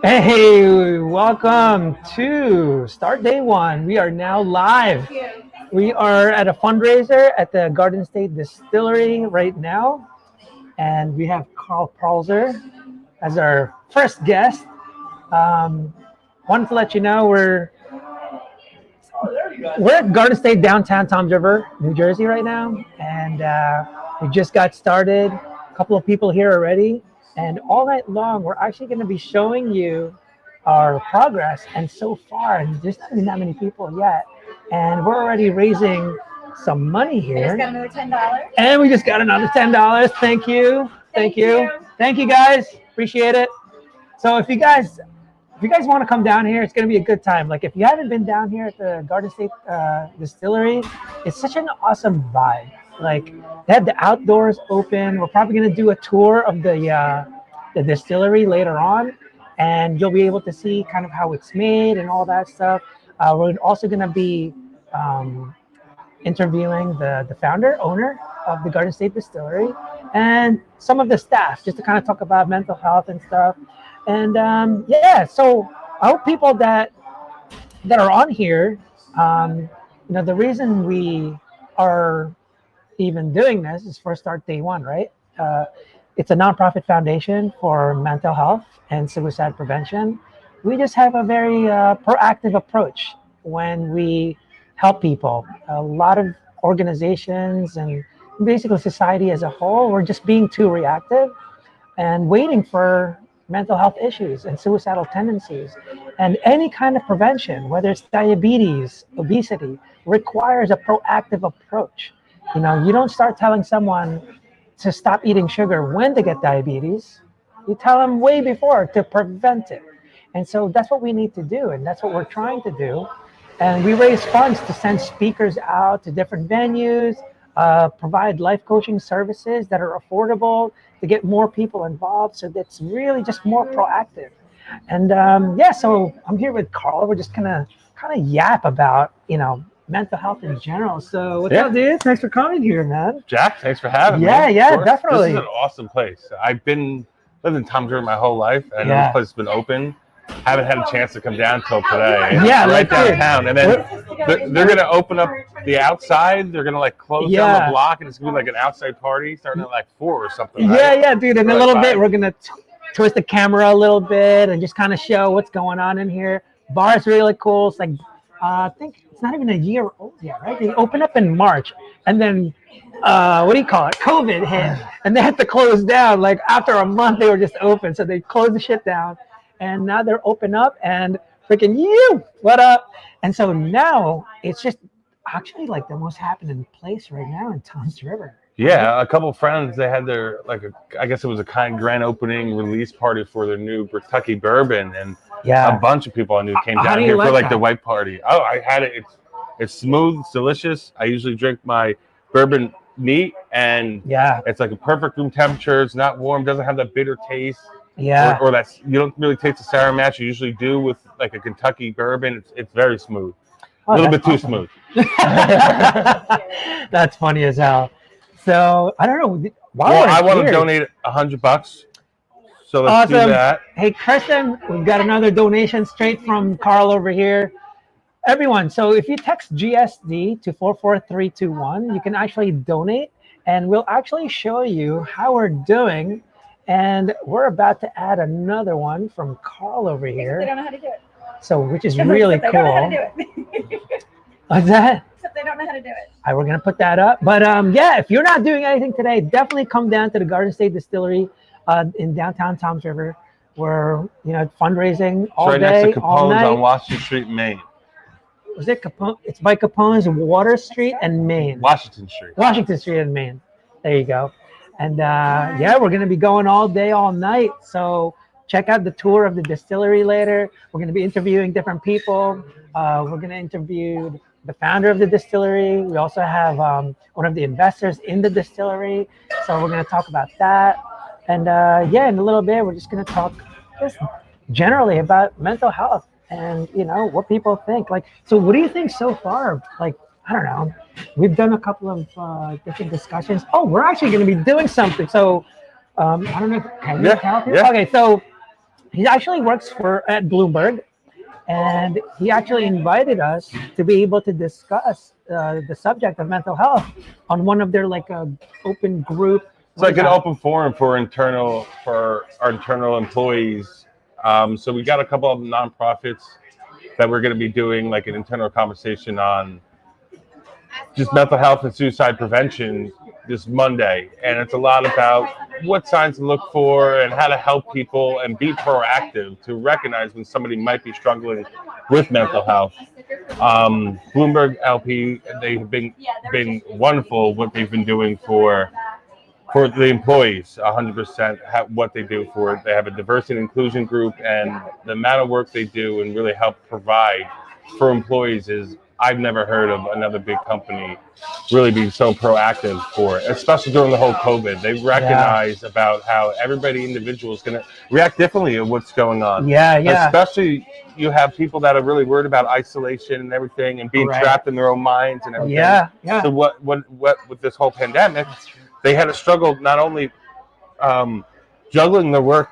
Hey, welcome to Start Day One. We are now live. We are at a fundraiser at the Garden State Distillery right now, and we have Carl Pralzer as our first guest. Um, Wanted to let you know we're at Garden State downtown Toms River, New Jersey right now, and we just got started. A couple of people here already, and all night long we're actually going to be showing you our progress. And so far, there's not even that many people yet, and we're already raising some money I just here. got another $10. And we just got another $10. Thank you, thank you, thank you guys. Appreciate it. So if you guys want to come down here, it's going to be a good time. Like if you haven't been down here at the Garden State Distillery, it's such an awesome vibe. Like they have the outdoors open. We're probably going to do a tour of the distillery later on, and you'll be able to see kind of how it's made and all that stuff. We're also going to be um, interviewing the founder, owner of the Garden State Distillery, and some of the staff, just to kind of talk about mental health and stuff. And yeah, so I hope people that are on here, the reason we are even doing this is for Start Day One, right? It's a nonprofit foundation for mental health and suicide prevention. We just have a very proactive approach when we help people. A lot of organizations and basically society as a whole, we're just being too reactive and waiting for mental health issues and suicidal tendencies. And any kind of prevention, whether it's diabetes, obesity, requires a proactive approach. You don't start telling someone to stop eating sugar when they get diabetes. You tell them way before to prevent it. And so that's what we need to do, and that's what we're trying to do. And we raise funds to send speakers out to different venues, provide life coaching services that are affordable to get more people involved. So that's really just more proactive. And yeah, so I'm here with Carl. We're just gonna kind of yap about, mental health in general. So what's up, dude? Thanks for coming here, man. Jack, thanks for having me. Yeah, definitely. This is an awesome place. I've lived in Toms River my whole life, and this place has been open. Haven't had a chance to come down till today. Yeah, right downtown, and then they're gonna open up the outside. They're gonna close down the block, and it's gonna be like an outside party starting at 4 or something. Yeah, dude. In a little bit, we're gonna twist the camera a little bit and just kind of show what's going on in here. Bar is really cool. It's like I think it's not even a year old yet, right? They opened up in March, and then what do you call it? COVID hit, and they had to close down. Like after a month, they were just open, so they closed the shit down. And now they're open up and freaking what up? And so now it's just actually like the most happening place right now in Toms River. Yeah, a couple of friends, they had their I guess it was a kind of grand opening release party for their new Kentucky bourbon, and a bunch of people I knew came down here for the white party. Oh, I had it. It's smooth, it's delicious. I usually drink my bourbon neat, and it's like a perfect room temperature. It's not warm, doesn't have that bitter taste. Yeah. Or that you don't really taste the sour mash you usually do with a Kentucky bourbon. It's very smooth. A little bit too smooth. That's funny as hell. So I don't know. I want to donate $100. So let's do that. Hey, Kristen, we've got another donation straight from Carl over here. Everyone, so if you text GSD to 44321, you can actually donate, and we'll actually show you how we're doing. And we're about to add another one from Carl over here. They don't know how to do it. So, which is really cool. They don't know how to do it. What's that? Except they don't know how to do it. All right, we're gonna put that up. But yeah, if you're not doing anything today, definitely come down to the Garden State Distillery in downtown Toms River. We're fundraising all right day, next to all Capone's night. on Washington Street, Maine. Was it Capone? It's by Capone's, Water Street and Maine. Washington Street. Washington Street and Maine. There you go. And yeah, we're going to be going all day, all night. So check out the tour of the distillery later. We're going to be interviewing different people. We're going to interview the founder of the distillery. We also have one of the investors in the distillery. So we're going to talk about that. And yeah, in a little bit, we're just going to talk just generally about mental health and, what people think. So what do you think so far? I don't know. We've done a couple of different discussions. Oh, we're actually going to be doing something. So I don't know. Can you tell here? Yeah. Okay, so He actually works at Bloomberg, and he actually invited us to be able to discuss the subject of mental health on one of their like open group. It's like an open forum for our internal employees. So we got a couple of nonprofits that we're going to be doing like an internal conversation on just mental health and suicide prevention this Monday. And it's a lot about what signs to look for and how to help people and be proactive to recognize when somebody might be struggling with mental health. Bloomberg LP, they've been wonderful what they've been doing for the employees, 100% what they do for it. They have a diversity and inclusion group, and the amount of work they do and really help provide for employees is, I've never heard of another big company really being so proactive for it, especially during the whole COVID. They recognize about how everybody individual is going to react differently to what's going on. Yeah. Especially you have people that are really worried about isolation and everything and being trapped in their own minds and everything. Yeah. So what with this whole pandemic, they had to struggle not only juggling their work,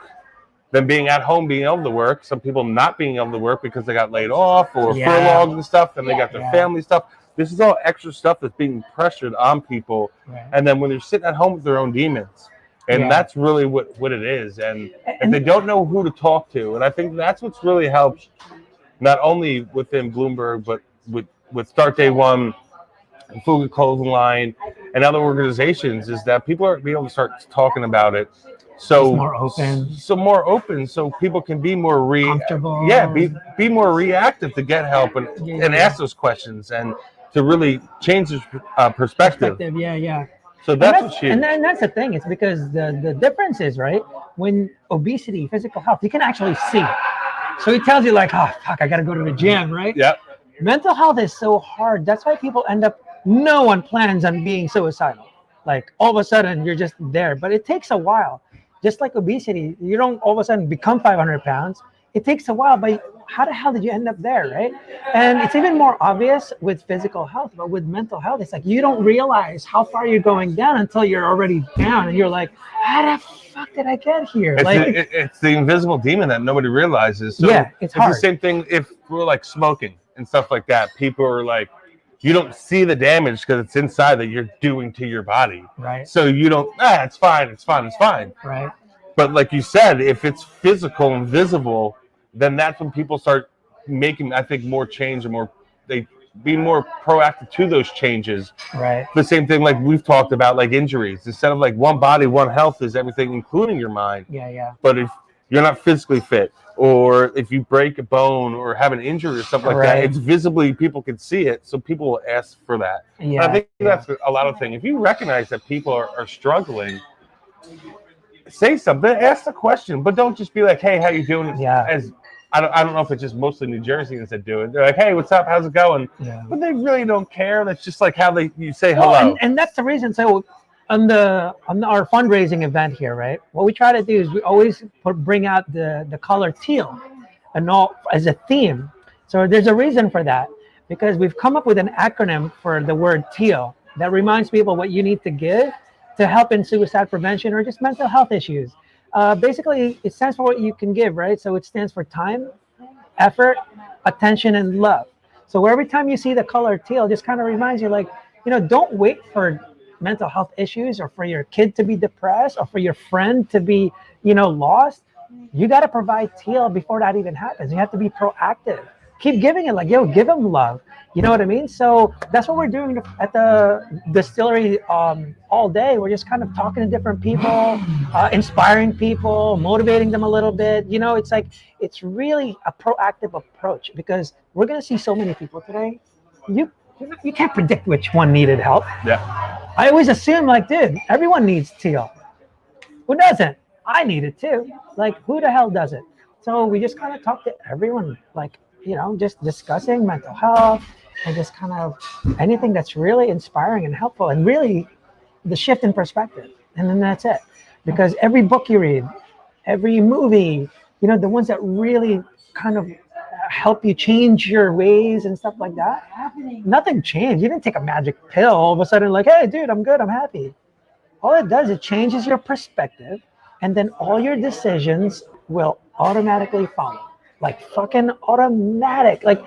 then being at home, being able to work. Some people not being able to work because they got laid off or furloughed and stuff, and they got their family stuff. This is all extra stuff that's being pressured on people. And then when they're sitting at home with their own demons, and that's really what it is. And if they don't know who to talk to, and I think that's what's really helped, not only within Bloomberg, but with Start Day One, Food Clothing Line, and other organizations, is that people are being able to start talking about it. So more open. So people can be more comfortable. Be more reactive to get help and ask those questions and to really change their perspective. Yeah. So that's huge. And that's the thing. It's because the difference is, right, when obesity, physical health, you can actually see. So it tells you like, oh fuck, I gotta go to the gym, right? Yeah. Mental health is so hard. That's why people end up. No one plans on being suicidal. Like all of a sudden you're just there, but it takes a while. Just like obesity, you don't all of a sudden become 500 pounds. It takes a while, but how the hell did you end up there, right? And it's even more obvious with physical health, but with mental health, it's like you don't realize how far you're going down until you're already down, and you're like, how the fuck did I get here? It's the invisible demon that nobody realizes. So it's hard. The same thing if we're like smoking and stuff like that. People are like, you don't see the damage because it's inside that you're doing to your body. Right. So you don't, it's fine. Right. But like you said, if it's physical and visible, then that's when people start making, I think, more change and they be more proactive to those changes. Right. The same thing like we've talked about, like injuries. Instead of like one body, one health is everything, including your mind. Yeah. But if you're not physically fit, or if you break a bone or have an injury or something like that, it's visibly, people can see it, so people will ask for that. Yeah, and I think that's a lot of things. If you recognize that people are struggling, say something, ask the question, but don't just be like, hey, how you doing? As I don't know if it's just mostly New Jerseyans that do it. They're like, hey, what's up? How's it going? Yeah. But they really don't care. That's just like how you say hello. And that's the reason. So on our fundraising event here, right? What we try to do is we always bring out the color teal, and all as a theme. So there's a reason for that, because we've come up with an acronym for the word TEAL that reminds people what you need to give to help in suicide prevention or just mental health issues. Basically, it stands for what you can give, right? So it stands for time, effort, attention, and love. So every time you see the color teal, it just kind of reminds you, like, don't wait for mental health issues or for your kid to be depressed or for your friend to be, lost. You got to provide teal before that even happens. You have to be proactive. Keep giving it, like, give them love. You know what I mean? So that's what we're doing at the distillery all day. We're just kind of talking to different people, inspiring people, motivating them a little bit. It's like, it's really a proactive approach, because we're going to see so many people today. You can't predict which one needed help. Yeah. I always assume, like, dude, everyone needs teal. Who doesn't? I need it too. Like, who the hell does it? So we just kind of talk to everyone, like, just discussing mental health and just kind of anything that's really inspiring and helpful, and really the shift in perspective. And then that's it. Because every book you read, every movie, the ones that really kind of help you change your ways and stuff like that, nothing changed. You didn't take a magic pill all of a sudden, like, hey, dude, I'm good, I'm happy. All it does, it changes your perspective, and then all your decisions will automatically follow. Like fucking automatic. Like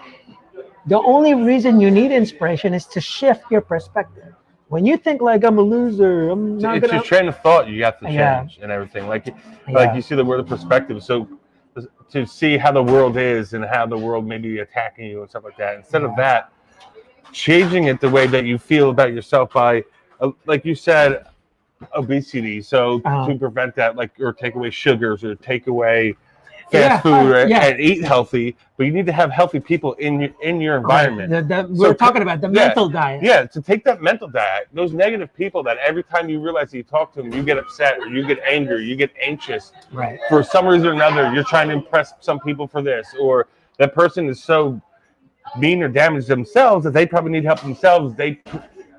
the only reason you need inspiration is to shift your perspective. When you think like I'm a loser, I'm not it's gonna. your train of thought you have to change Yeah. and everything. Like Yeah. you see the word of perspective. So to see how the world is and how the world may be attacking you and stuff like that. Instead of that, changing it the way that you feel about yourself by, like you said, obesity. So to prevent that, like, or take away sugars or take away fast food and eat healthy, but you need to have healthy people in your environment. Right. We're talking about the mental diet. Yeah, to take that mental diet, those negative people that every time you realize that you talk to them, you get upset or you get angry, you get anxious. Right. For some reason or another, you're trying to impress some people for this, or that person is so mean or damaged themselves that they probably need help themselves. They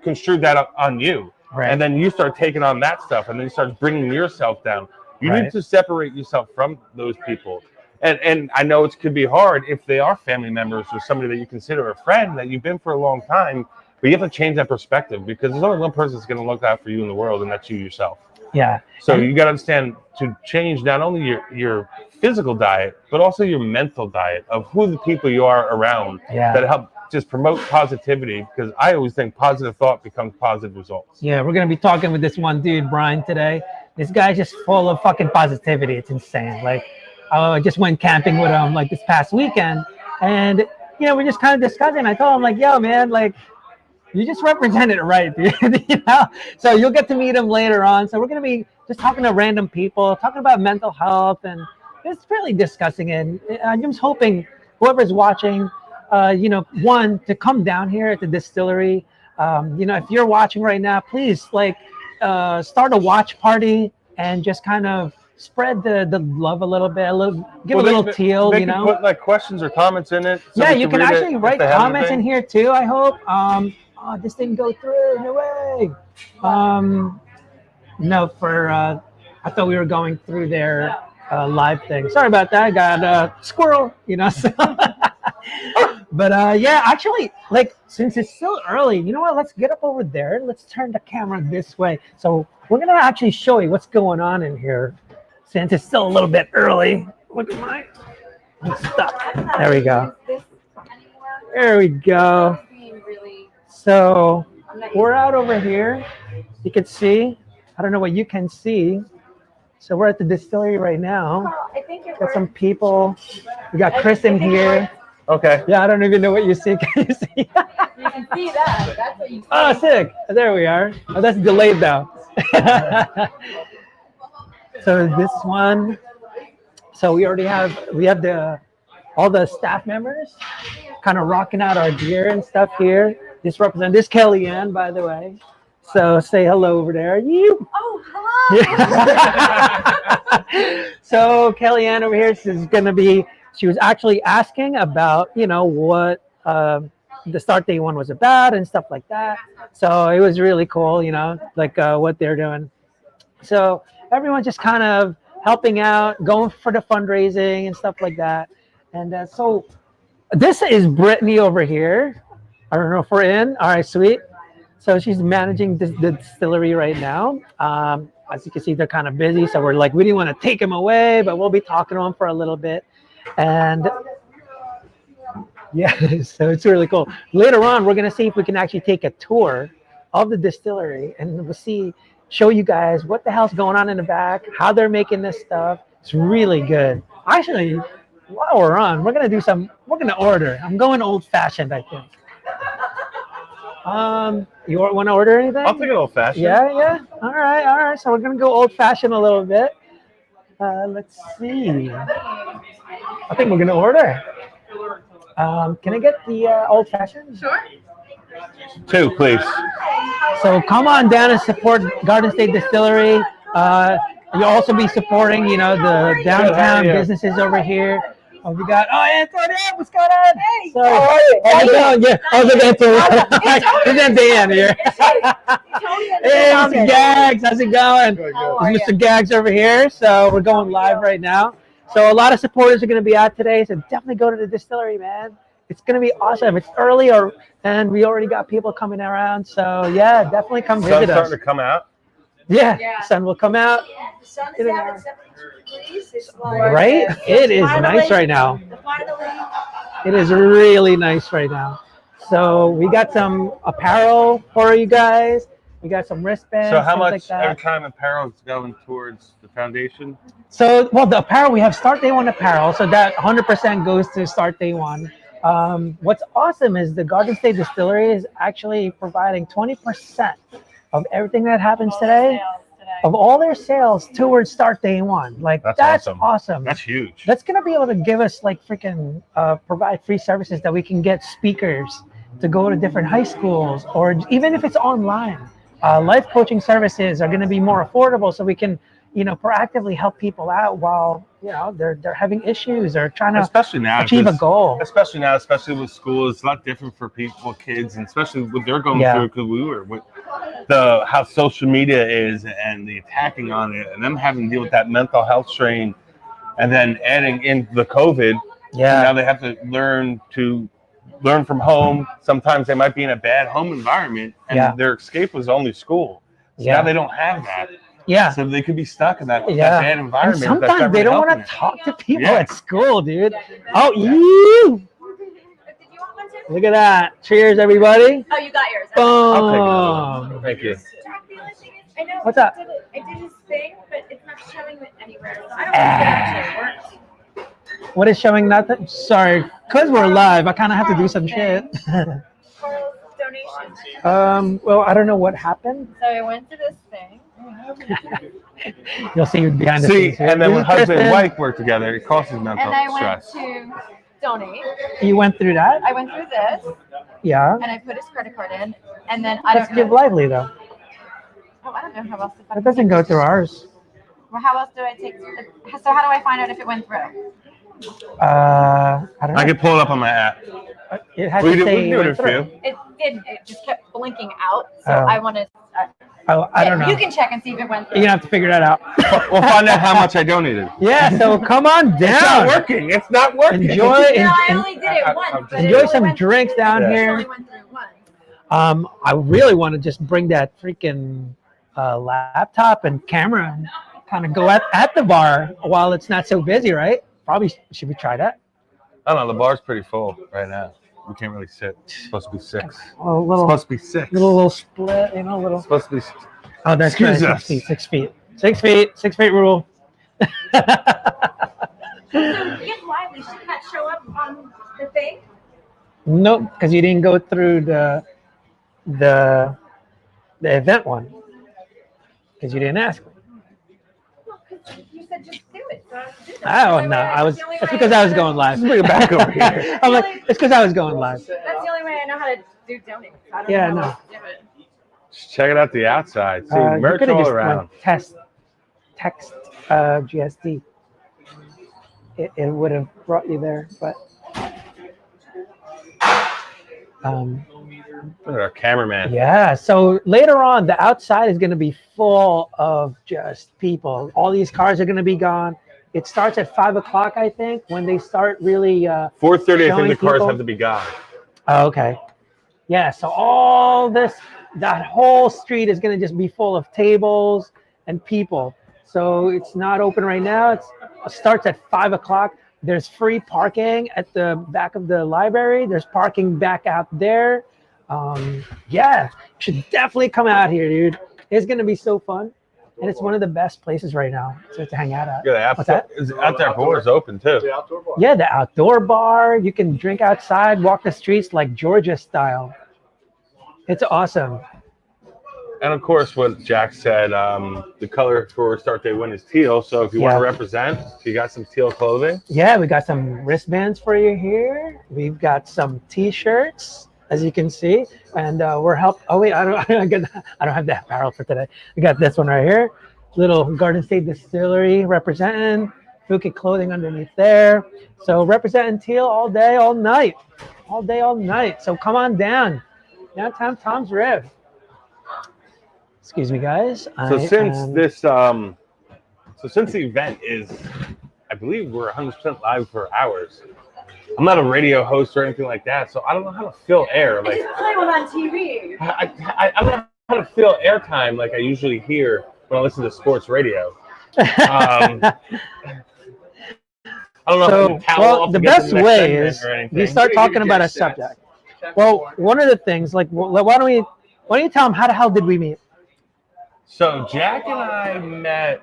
construe that on you. Right. And then you start taking on that stuff, and then you start bringing yourself down. You need to separate yourself from those people. And I know it could be hard if they are family members or somebody that you consider a friend that you've been for a long time, but you have to change that perspective because there's only one person that's going to look out for you in the world, and that's you yourself. Yeah. So you got to understand to change not only your physical diet, but also your mental diet of who the people you are around that help just promote positivity, because I always think positive thought becomes positive results. Yeah, we're going to be talking with this one dude, Brian, today. This guy's just full of fucking positivity. It's insane. Like, I just went camping with him like this past weekend, and you know, we're just kind of discussing. I told him like, "Yo, man, like, you just represented it right, dude." You know. So you'll get to meet him later on. So we're gonna be just talking to random people, talking about mental health, and just really discussing it. I'm just hoping whoever's watching, you know, one, to come down here at the distillery. You know, if you're watching right now, please like start a watch party and just kind of spread the love a little bit, give a little TEAL, you know. Put like questions or comments in it. So yeah, you can actually write comments in here too, I hope. Oh, this didn't go through, no way. No, I thought we were going through their live thing. Sorry about that, I got a squirrel, you know. So. But yeah, actually, like, since it's still early, you know what, let's get up over there. Let's turn the camera this way. So we're gonna actually show you what's going on in here. Since it's still a little bit early. Look at my stuff. There we go. There we go. So we're out over here. You can see. I don't know what you can see. So we're at the distillery right now. Got some people. We got Chris in here. Okay. Yeah, I don't even know what you see. Can you see? You can see that. That's what you see. Oh, sick. There we are. Oh, that's delayed though. So this one, so we have all the staff members kind of rocking out our gear and stuff here. This Kellyanne, by the way. So say hello over there. You. Oh, hello. Yeah. So Kellyanne over here she was actually asking about, you know, what the start day one was about and stuff like that. So it was really cool, you know, like what they're doing. So everyone's just kind of helping out, going for the fundraising and stuff like that. And so this is Brittany over here. I don't know if we're in. All right, sweet. So she's managing the distillery right now. As you can see, they're kind of busy. So we're like, we didn't want to take them away, but we'll be talking to them for a little bit. And yeah, so it's really cool. Later on, we're going to see if we can actually take a tour of the distillery, and we'll show you guys what the hell's going on in the back, how they're making this stuff. It's really good. Actually, while we're on, we're going to order. I'm going old fashioned, I think. You want to order anything? I'll take an old fashioned. Yeah. All right. So we're going to go old fashioned a little bit. Let's see. I think we're going to order. Can I get the old fashioned? Sure. 2, please. So come on down and support Garden State Distillery. You'll also be supporting, you know, the downtown businesses over here. We got Anthony, what's going on? Hey, sorry. How's it going? Yeah, how's it going? It's Dan here. Hey, Mr. Gags, how's it going? It's Mr. Gags over here. So we're going live right now. So a lot of supporters are going to be out today. So definitely go to the distillery, man. It's going to be awesome. It's early, and we already got people coming around. So yeah, definitely come visit us. Sun's starting to come out. Yeah, the sun will come out. The sun is out at 73 degrees. nice. It's like, Right? It is nice right now. It is really nice right now. So we got some apparel for you guys. We got some wristbands. So how much like that. every time apparel is going towards the foundation? So, well, the apparel, we have Start Day 1 apparel. So that 100% goes to Start Day 1. What's awesome is the Garden State Distillery is actually providing 20% of everything that happens today, of all their sales towards Start Day 1. Like, that's awesome. That's huge. That's going to be able to give us, like, freaking provide free services that we can get speakers to go to different high schools, or even if it's online. Life coaching services are going to be more affordable, so we can, proactively help people out while, they're having issues or trying to achieve a goal. Especially with school, it's a lot different for kids, and especially what they're going through, because we were with how social media is and the attacking on it, and them having to deal with that mental health strain, and then adding in the COVID. Yeah. Now they have to learn from home. Sometimes they might be in a bad home environment, and their escape was only school. So now they don't have that. Yeah. So they could be stuck in that bad environment. And sometimes they don't want to talk to people at school, dude. Oh, you! Look at that. Cheers, everybody. Oh, you got yours. Boom. Thank you. I know. What's up? I did his thing, but it's not showing it anywhere. So I don't know if it actually works. What is showing nothing? Sorry, because we're live, I kind of have to do some shit. Well, I don't know what happened. So I went to this thing. You'll see behind the scenes. And then when husband and wife work together, it causes mental stress. And I went to donate. You went through that? I went through this. Yeah. And I put his credit card in, and then Let's give Lively though. Oh, I don't know how else to. It doesn't go through ours. Well, how else do I take? So how do I find out if it went through? I don't know. I can pull it up on my app. It has to say it went through. It didn't. It just kept blinking out. So I want to. I don't know. You can check and see if it went through. You're gonna have to figure that out. We'll find out how much I donated. Yeah. So come on down. It's not working. It's not working. Enjoy. I only did it once. Enjoy some drinks down here. I really want to just bring that freaking laptop and camera and kind of go at the bar while it's not so busy, right? Probably should we try that? I don't know. The bar's pretty full right now. We can't really sit. It's supposed to be 6. Oh, little, it's supposed to be 6. Little split, little. It's supposed to be 6. Oh, that's right. 6 feet. 6 feet. 6 feet. 6 feet rule. So get Lively. Should that show up on the thing? Nope, because you didn't go through the event one. Because you didn't ask me. You said just do it. So Oh no, it's because I was going live. Bring it back over here. I'm like, it's because I was going live. That's the only way I know how to do donate. I don't Yeah, know no. how to do it. Just check it out the outside. See merch you all just around. text GSD. It would have brought you there, but Look at our cameraman. yeah. So later on, the outside is going to be full of just people. All these cars are going to be gone. It starts at 5 o'clock, I think, when they start really. 4:30. I think the cars people. have to be gone. Oh, okay. Yeah. So that whole street is going to just be full of tables and people. So it's not open right now. It starts at 5 o'clock. There's free parking at the back of the library. There's parking back out there. Yeah, you should definitely come out here, dude. It's going to be so fun. And it's one of the best places right now to hang out at. Yeah, What's that? Outdoor bar is open too. Yeah, the outdoor bar. You can drink outside, walk the streets like Georgia style. It's awesome. And of course, what Jack said, the color for Start Day 1 is teal. So if you want to represent, you got some teal clothing. Yeah, we got some wristbands for you here. We've got some T-shirts, as you can see, and we're helped. Oh wait, I don't have the apparel for today. We got this one right here, little Garden State Distillery representing. Fuki clothing underneath there. So representing teal all day, all night, all day, all night. So come on down, downtown Tom's Riv. Excuse me, guys. So since the event is, I believe we're 100% live for hours. I'm not a radio host or anything like that, so I don't know how to fill air. Like, I just play one on TV. I don't know how to fill airtime like I usually hear when I listen to sports radio. I don't know So, if the towel well, off the to get to best the next way segment is or anything. we start talking about a subject. Well, one of the things, like, why don't you tell them how the hell did we meet? So Jack and I met.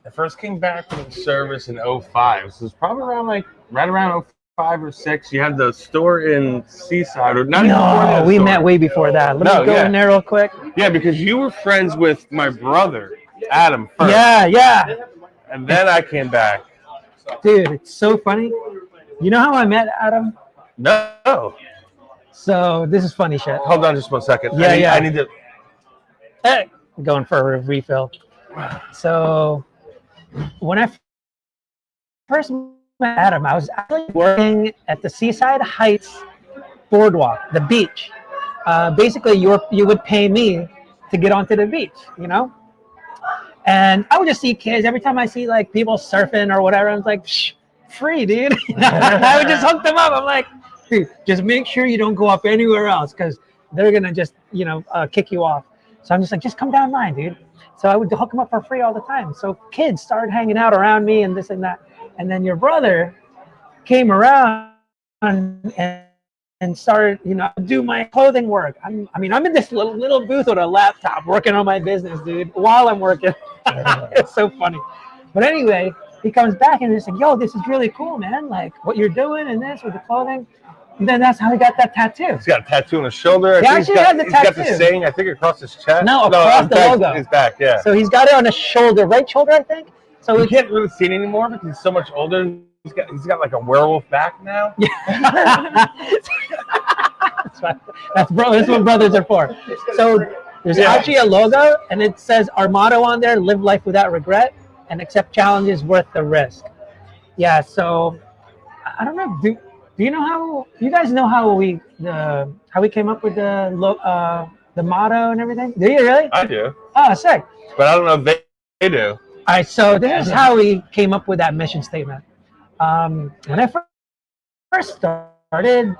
I first came back from the service in '05. So it was probably around right around '05 or '06. You had the store in Seaside, or not even before that. We met way before that. Let me go in there real quick. Yeah, because you were friends with my brother, Adam, first. Yeah. And then I came back. Dude, it's so funny. You know how I met Adam? No. So this is funny shit. Hold on just 1 second. Yeah, I need to. Hey, going for a refill. So when I first met Adam, I was actually working at the Seaside Heights boardwalk, the beach. Basically, you would pay me to get onto the beach, you know? And I would just see kids. Every time I see like people surfing or whatever, I'm like, free, dude. I would just hook them up. I'm like, dude, just make sure you don't go up anywhere else because they're going to just, kick you off. So I'm just like, just come down mine, dude. So I would hook them up for free all the time. So kids started hanging out around me and this and that. And then your brother came around and started, do my clothing work. I'm in this little booth with a laptop working on my business, dude, while I'm working. It's so funny. But anyway, he comes back and he's like, yo, this is really cool, man. Like what you're doing and this with the clothing. And then that's how he got that tattoo. He's got a tattoo on his shoulder. He actually had the tattoo. He's got the saying, I think, across his chest. No, across the logo. His back, yeah. So he's got it on his shoulder, right shoulder, I think. So we can't really see it anymore because he's so much older. He's got like a werewolf back now. That's what brothers are for. So there's actually a logo, and it says our motto on there: live life without regret and accept challenges worth the risk. Yeah. So I don't know. Do you know how you guys know how we came up with the motto and everything? Do you really? I do. Oh, sick. But I don't know if they do. All right. So this is how we came up with that mission statement. When I first started,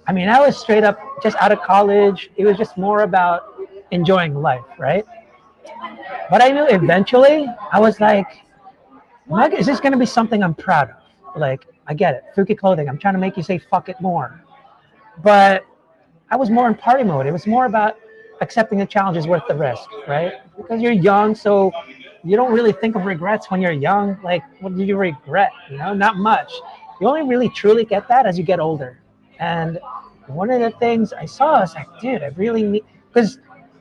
I was straight up just out of college. It was just more about enjoying life, right? But I knew eventually, I was like, is this going to be something I'm proud of? Like, I get it. Fuki clothing. I'm trying to make you say fuck it more. But I was more in party mode. It was more about accepting the challenge is worth the risk, right? Because you're young, so you don't really think of regrets when you're young. Like, what do you regret? Not much. You only really truly get that as you get older. And one of the things I saw is like, dude, I really need, because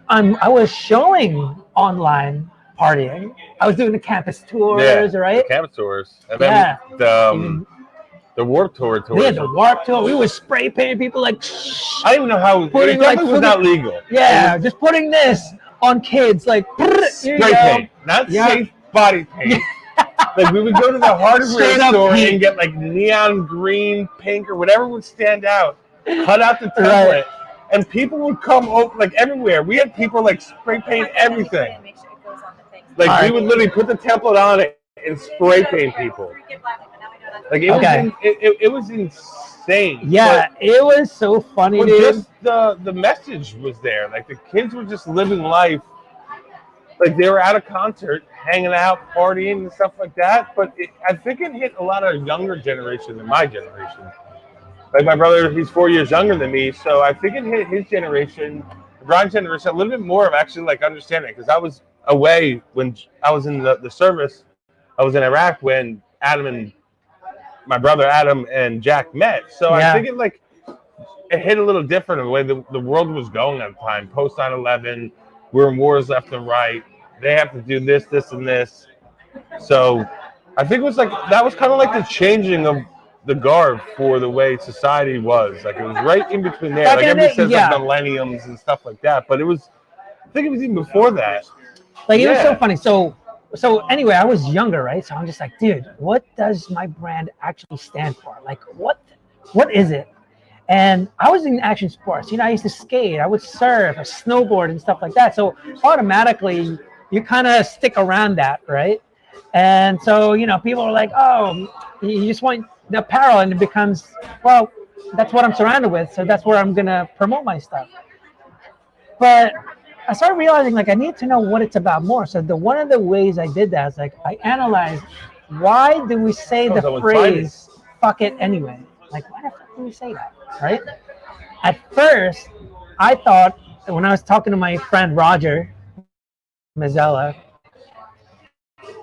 I was showing online partying. I was doing the campus tours, right? The campus tours. And then the Warped Tour tours. Yeah, the Warped Tour. We were spray painting people like. I don't even know how it was not legal. Yeah, just putting this on kids like spray paint, not safe body paint. Like we would go to the hardware store and get like neon green, pink, or whatever would stand out. Cut out the template, and people would come over like everywhere. We had people like spray paint everything. Like we would literally put the template on it and spray paint people. Like it was insane. Yeah, it was so funny, but dude. Just the message was there. Like the kids were just living life. Like they were at a concert, hanging out, partying and stuff like that. But I think it hit a lot of younger generation than my generation. Like my brother, he's 4 years younger than me, so I think it hit his generation, Brian's generation, a little bit more of actually like understanding. Because I was away when I was in the service. I was in Iraq when my brother Adam and Jack met. So I think it hit a little different in the way the world was going at the time. Post 9/11, we're in wars left and right. They have to do this, this, and this. So I think it was like that was kind of like the changing of the guard for the way society was. Like it was right in between there. Like everybody says like millenniums and stuff like that, but I think it was even before that. Like it was so funny. So anyway, I was younger, right? So I'm just like, dude, what does my brand actually stand for? Like what is it? And I was in action sports. I used to skate, I would surf, I snowboard and stuff like that. So automatically you kind of stick around that, right? And so, people are like, oh, you just want the apparel, and it becomes, well, that's what I'm surrounded with, so that's where I'm gonna promote my stuff. But I started realizing like I need to know what it's about more. So one of the ways I did that is like I analyzed why do we say the phrase "fuck it" anyway? Like why the fuck do we say that, right? At first, I thought when I was talking to my friend Roger Mazzella,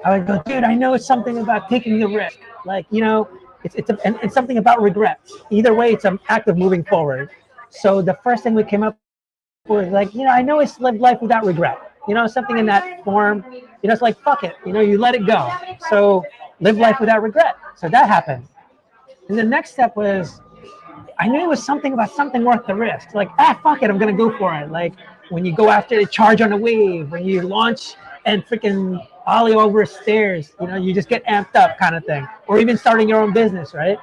I would go, dude, I know it's something about taking the risk. Like, you know, it's something about regrets. Either way, it's an act of moving forward. So the first thing we came up with, like, you know, I know it's live life without regret. You know, something in that form. You know, it's like, fuck it. You know, you let it go. So live life without regret. So that happened. And the next step was, I knew it was something about something worth the risk. Like, fuck it, I'm gonna go for it. Like when you go after the charge on a wave, when you launch and freaking ollie over stairs, you know, you just get amped up kind of thing. Or even starting your own business, right?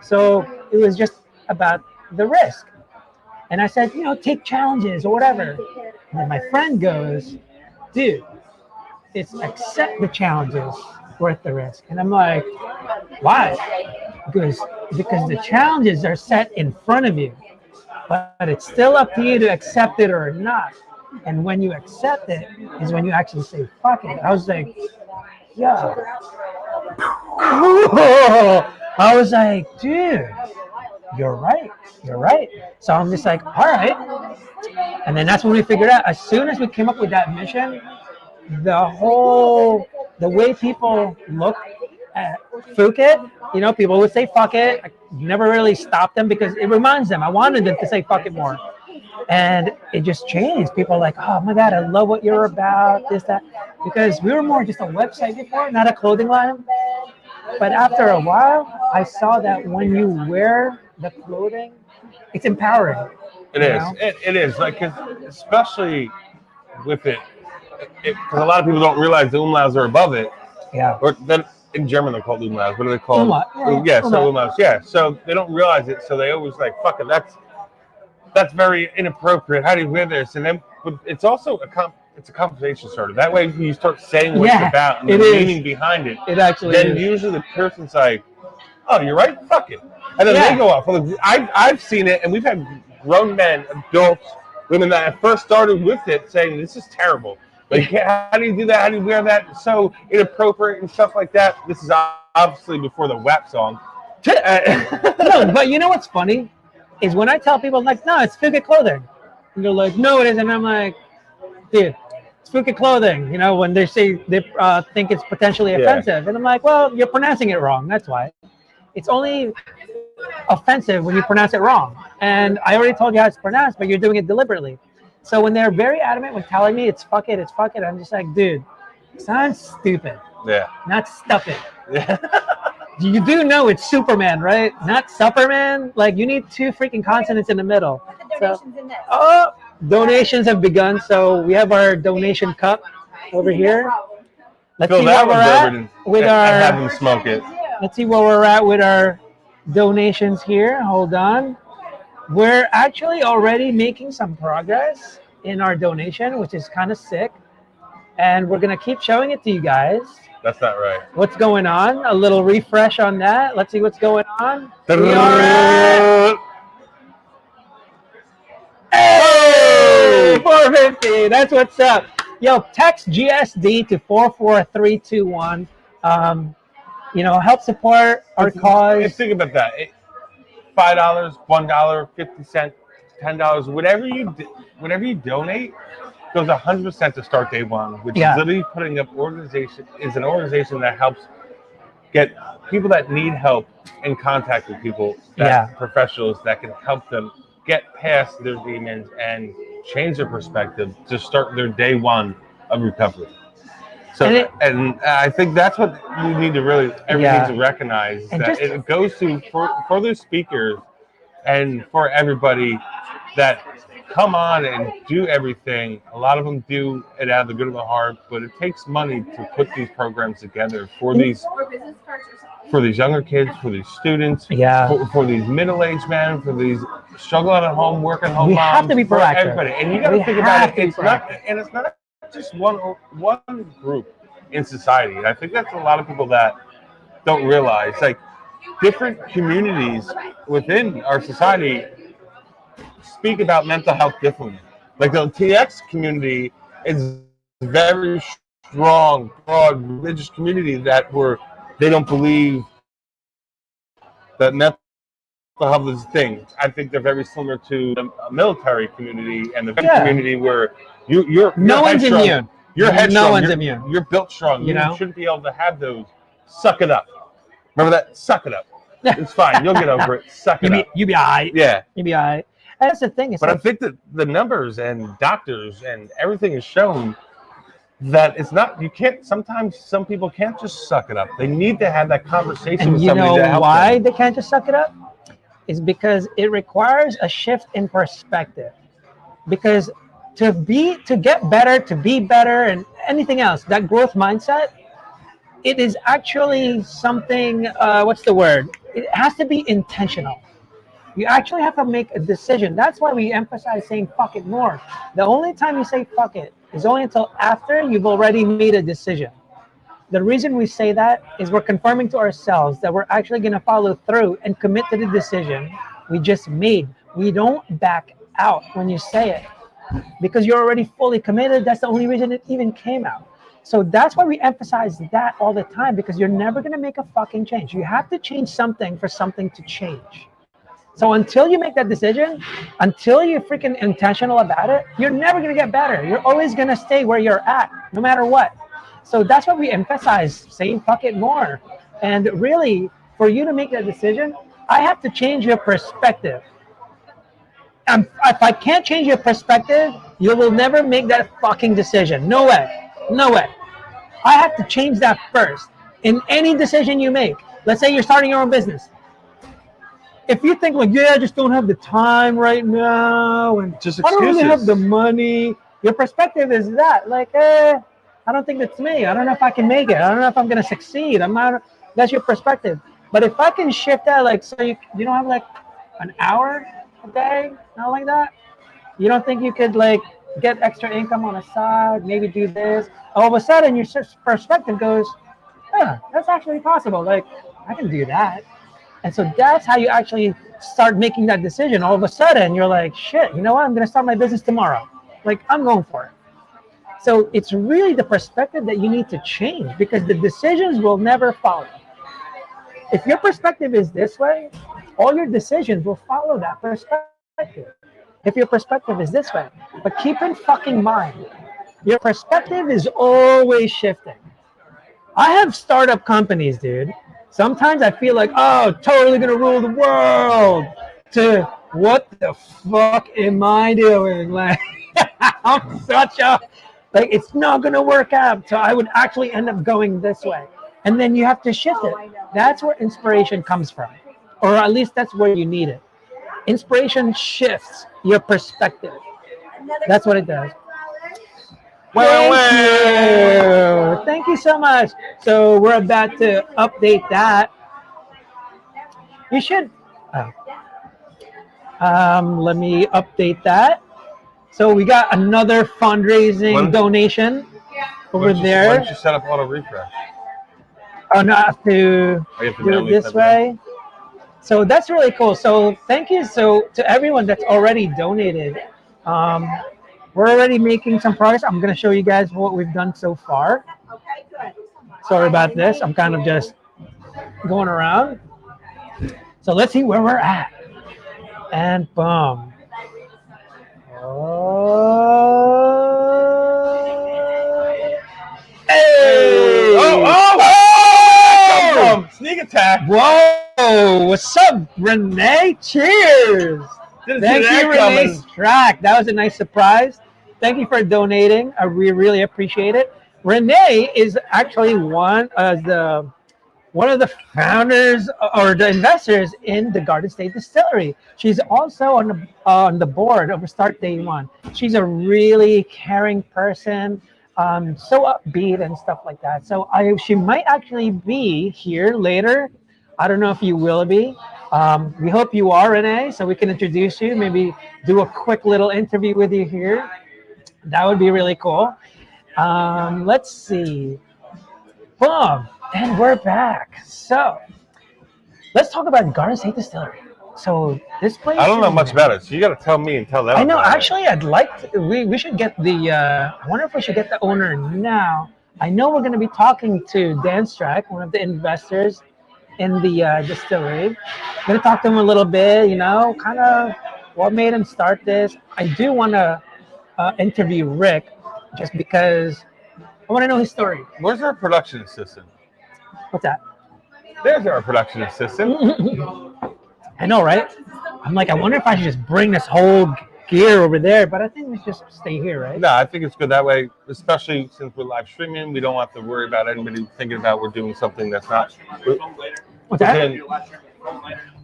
So it was just about the risk. And I said, you know, take challenges or whatever. And then my friend goes, dude, it's accept the challenges worth the risk. And I'm like, why? Because the challenges are set in front of you, but it's still up to you to accept it or not. And when you accept it is when you actually say, fuck it. I was like, yeah. I was like, dude, you're right. You're right. So I'm just like, all right. And then that's when we figured out, as soon as we came up with that mission, the way people look at fuck it, you know, people would say fuck it. I never really stopped them because it reminds them. I wanted them to say fuck it more. And it just changed. People are like, oh my God, I love what you're about, this, that. Because we were more just a website before, not a clothing line. But after a while, I saw that when you wear the clothing, it's empowering. It is. It is. Like, especially with it, because a lot of people don't realize the umlauts are above it. Yeah. Or then in German they're called umlauts. What are they called? Umlaut. Yeah. So umlauts. Yeah. So they don't realize it. So they always like, fuck it. That's very inappropriate. How do you wear this? And then it's also it's a conversation starter. That way, you start saying what it's about and the meaning behind it. It actually then usually the person's like, oh, you're right. Fuck it. And then they go off. I've seen it, and we've had grown men, adults, women that first started with it saying, this is terrible. Like, how do you do that? How do you wear that? It's so inappropriate and stuff like that. This is obviously before the WAP song. No, but you know what's funny? Is when I tell people, like, no, it's Fuka clothing. And they're like, no, it isn't. And I'm like, dude, it's Fuka clothing. You know, when they say they think it's potentially offensive. And I'm like, well, you're pronouncing it wrong. That's why. It's only offensive when you pronounce it wrong. And I already told you how it's pronounced, but you're doing it deliberately. So when they're very adamant when telling me it's fuck it, I'm just like, dude, sounds stupid. Yeah. Not stuff it. Yeah. You do know it's Superman, right? Not Superman. Like, you need two freaking consonants in the middle. Donations have begun. So we have our donation cup over here. Let's see where we're at with our. Have them smoke it. Let's see where we're at with our donations here. Hold on. We're actually already making some progress in our donation, which is kind of sick. And we're going to keep showing it to you guys. That's not right. What's going on? A little refresh on that. Let's see what's going on. We are at... Hey! 450. That's what's up. Yo, text GSD to 44321. You know, help support our cause. Think about that. $5, $1, 50 cents, $10, whatever you donate goes 100% to Start Day One, which is literally putting up an organization that helps get people that need help in contact with people, professionals that can help them get past their demons and change their perspective to start their day one of recovery. So, and I think that's what you need to everyone needs to recognize, and that it goes to for the speakers and for everybody that come on and do everything. A lot of them do it out of the good of the heart, but it takes money to put these programs together for these younger kids, for these students, for these middle-aged men, for these struggling at home, working home moms. We have to be proactive. Everybody. And you got to think about it. It's not just one group in society. And I think that's a lot of people that don't realize, like, different communities within our society speak about mental health differently. Like the TX community is very strong, broad religious community they don't believe that mental health is a thing. I think they're very similar to the military community and the community where you're no one's immune. You're headstrong. No one's immune. You're built strong. You know? Shouldn't be able to have those. Suck it up. Remember that? Suck it up. It's fine. You'll get over it. Suck it up. You be all right. Yeah. You be all right. And that's the thing. But I think that the numbers and doctors and everything is shown that it's not, you can't, sometimes some people can't just suck it up. They need to have that conversation with somebody to help them. You know why they can't just suck it up? Is because it requires a shift in perspective. Because to get better, to be better, and anything else, that growth mindset, it is actually something, what's the word? It has to be intentional. You actually have to make a decision. That's why we emphasize saying fuck it more. The only time you say fuck it is only until after you've already made a decision. The reason we say that is we're confirming to ourselves that we're actually going to follow through and commit to the decision we just made. We don't back out when you say it because you're already fully committed. That's the only reason it even came out. So that's why we emphasize that all the time, because you're never going to make a fucking change. You have to change something for something to change. So until you make that decision, until you're freaking intentional about it, you're never going to get better. You're always going to stay where you're at, no matter what. So that's why we emphasize saying fuck it more. And really, for you to make that decision, I have to change your perspective. And if I can't change your perspective, you will never make that fucking decision. No way. No way. I have to change that first. In any decision you make, let's say you're starting your own business. If you think like, yeah, I just don't have the time right now, and just I don't really have the money, your perspective is that, like, I don't think that's me. I don't know if I can make it. I don't know if I'm going to succeed. That's your perspective. But if I can shift that, like, so you don't have like an hour a day, not like that. You don't think you could like get extra income on the side, maybe do this. All of a sudden, your perspective goes, yeah, that's actually possible. Like, I can do that. And so that's how you actually start making that decision. All of a sudden, you're like, shit, you know what? I'm going to start my business tomorrow. Like, I'm going for it. So it's really the perspective that you need to change, because the decisions will never follow. If your perspective is this way, all your decisions will follow that perspective. If your perspective is this way, but keep in fucking mind, your perspective is always shifting. I have startup companies, dude. Sometimes I feel like, oh, totally gonna rule the world, to what the fuck am I doing? Like, I'm such a, like, it's not gonna work out. So I would actually end up going this way. And then you have to shift it. That's where inspiration comes from. Or at least that's where you need it. Inspiration shifts your perspective. That's what it does. Thank you so much. So we're about to update that. You should. Let me update that. So we got another fundraising donation over there. Why don't you set up auto refresh? Oh no, I have to do it this way. So that's really cool. So thank you to everyone that's already donated. We're already making some progress. I'm going to show you guys what we've done so far. Sorry about this. I'm kind of just going around. So let's see where we're at. And boom. Oh. Hey! Oh! Sneak attack. Whoa! What's up, Renee? Cheers! Thank you, Renee Strack. That was a nice surprise. Thank you for donating. We really appreciate it. Renee is actually one of the founders or the investors in the Garden State Distillery. She's also on the board of Start Day One. She's a really caring person, so upbeat and stuff like that. So she might actually be here later. I don't know if you will be. We hope you are, Renee, so we can introduce you, maybe do a quick little interview with you here. That would be really cool. Let's see. Boom. And we're back. So let's talk about Garden State Distillery. So this place. I don't know much about it, so you got to tell me and tell them. I know. about Actually, I'd like to, we should get the. I wonder if we should get the owner now. I know we're going to be talking to Dan Strack, one of the investors in the distillery. I'm going to talk to him a little bit. You know, kind of what made him start this. I do want to interview Rick, just because I want to know his story. it. Where's our production assistant? What's that? There's our production assistant. I know, right? I'm like, I wonder if I should just bring this whole gear over there, but I think we should just stay here, right? No, I think it's good that way, especially since we're live streaming. We don't have to worry about anybody thinking about we're doing something that's not. What's that?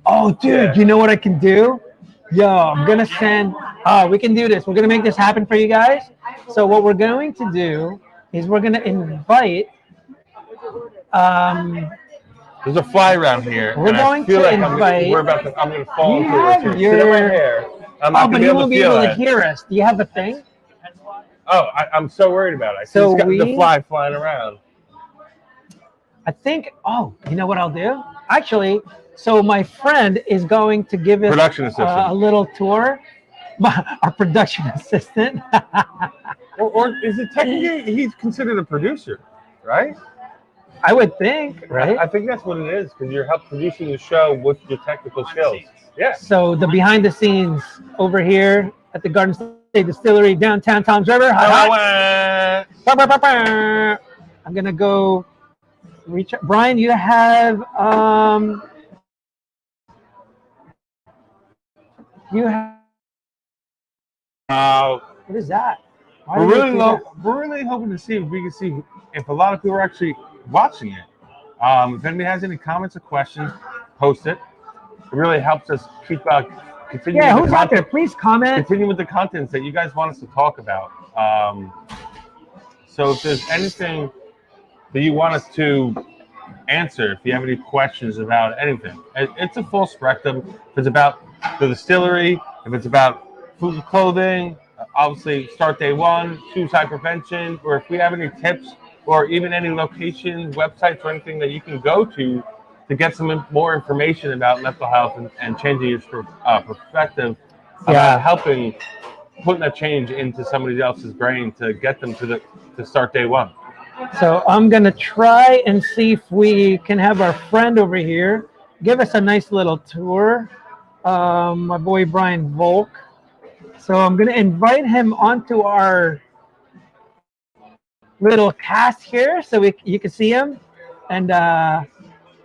Oh, dude, you know what I can do? Yo, I'm going to send, we can do this. We're going to make this happen for you guys. So what we're going to do is we're going to invite, there's a fly around here. We're going to invite. I'm going to fall into it. Your, sit in my hair. I'm not but he won't be able to hear us. Do you have a thing? Oh, I'm so worried about it. I see the fly flying around. I think. Oh, you know what I'll do? Actually, so my friend is going to give us a little tour. Our production assistant. or is it technically he's considered a producer, right? I would think, right? I think that's what it is, because you're help producing the show with your technical skills. Yeah. So the behind the scenes over here at the Garden State Distillery, downtown Tom's River. I'm gonna go reach. Brian, you have what is that? We're really hoping to see if we can see if a lot of people are actually watching it. If anybody has any comments or questions, post it. It really helps us keep continuing. Yeah, who's out there? Please comment. Continue with the contents that you guys want us to talk about. So if there's anything that you want us to answer, if you have any questions about anything, it's a full spectrum. If it's about the distillery, if it's about food and clothing, obviously start day one, suicide prevention, or if we have any tips or even any locations, websites, or anything that you can go to get some more information about mental health and changing its perspective, about helping putting that change into somebody else's brain to get them to start day one. So I'm gonna try and see if we can have our friend over here give us a nice little tour. My boy Brian Volk. So I'm gonna invite him onto our little cast here, so you can see him. And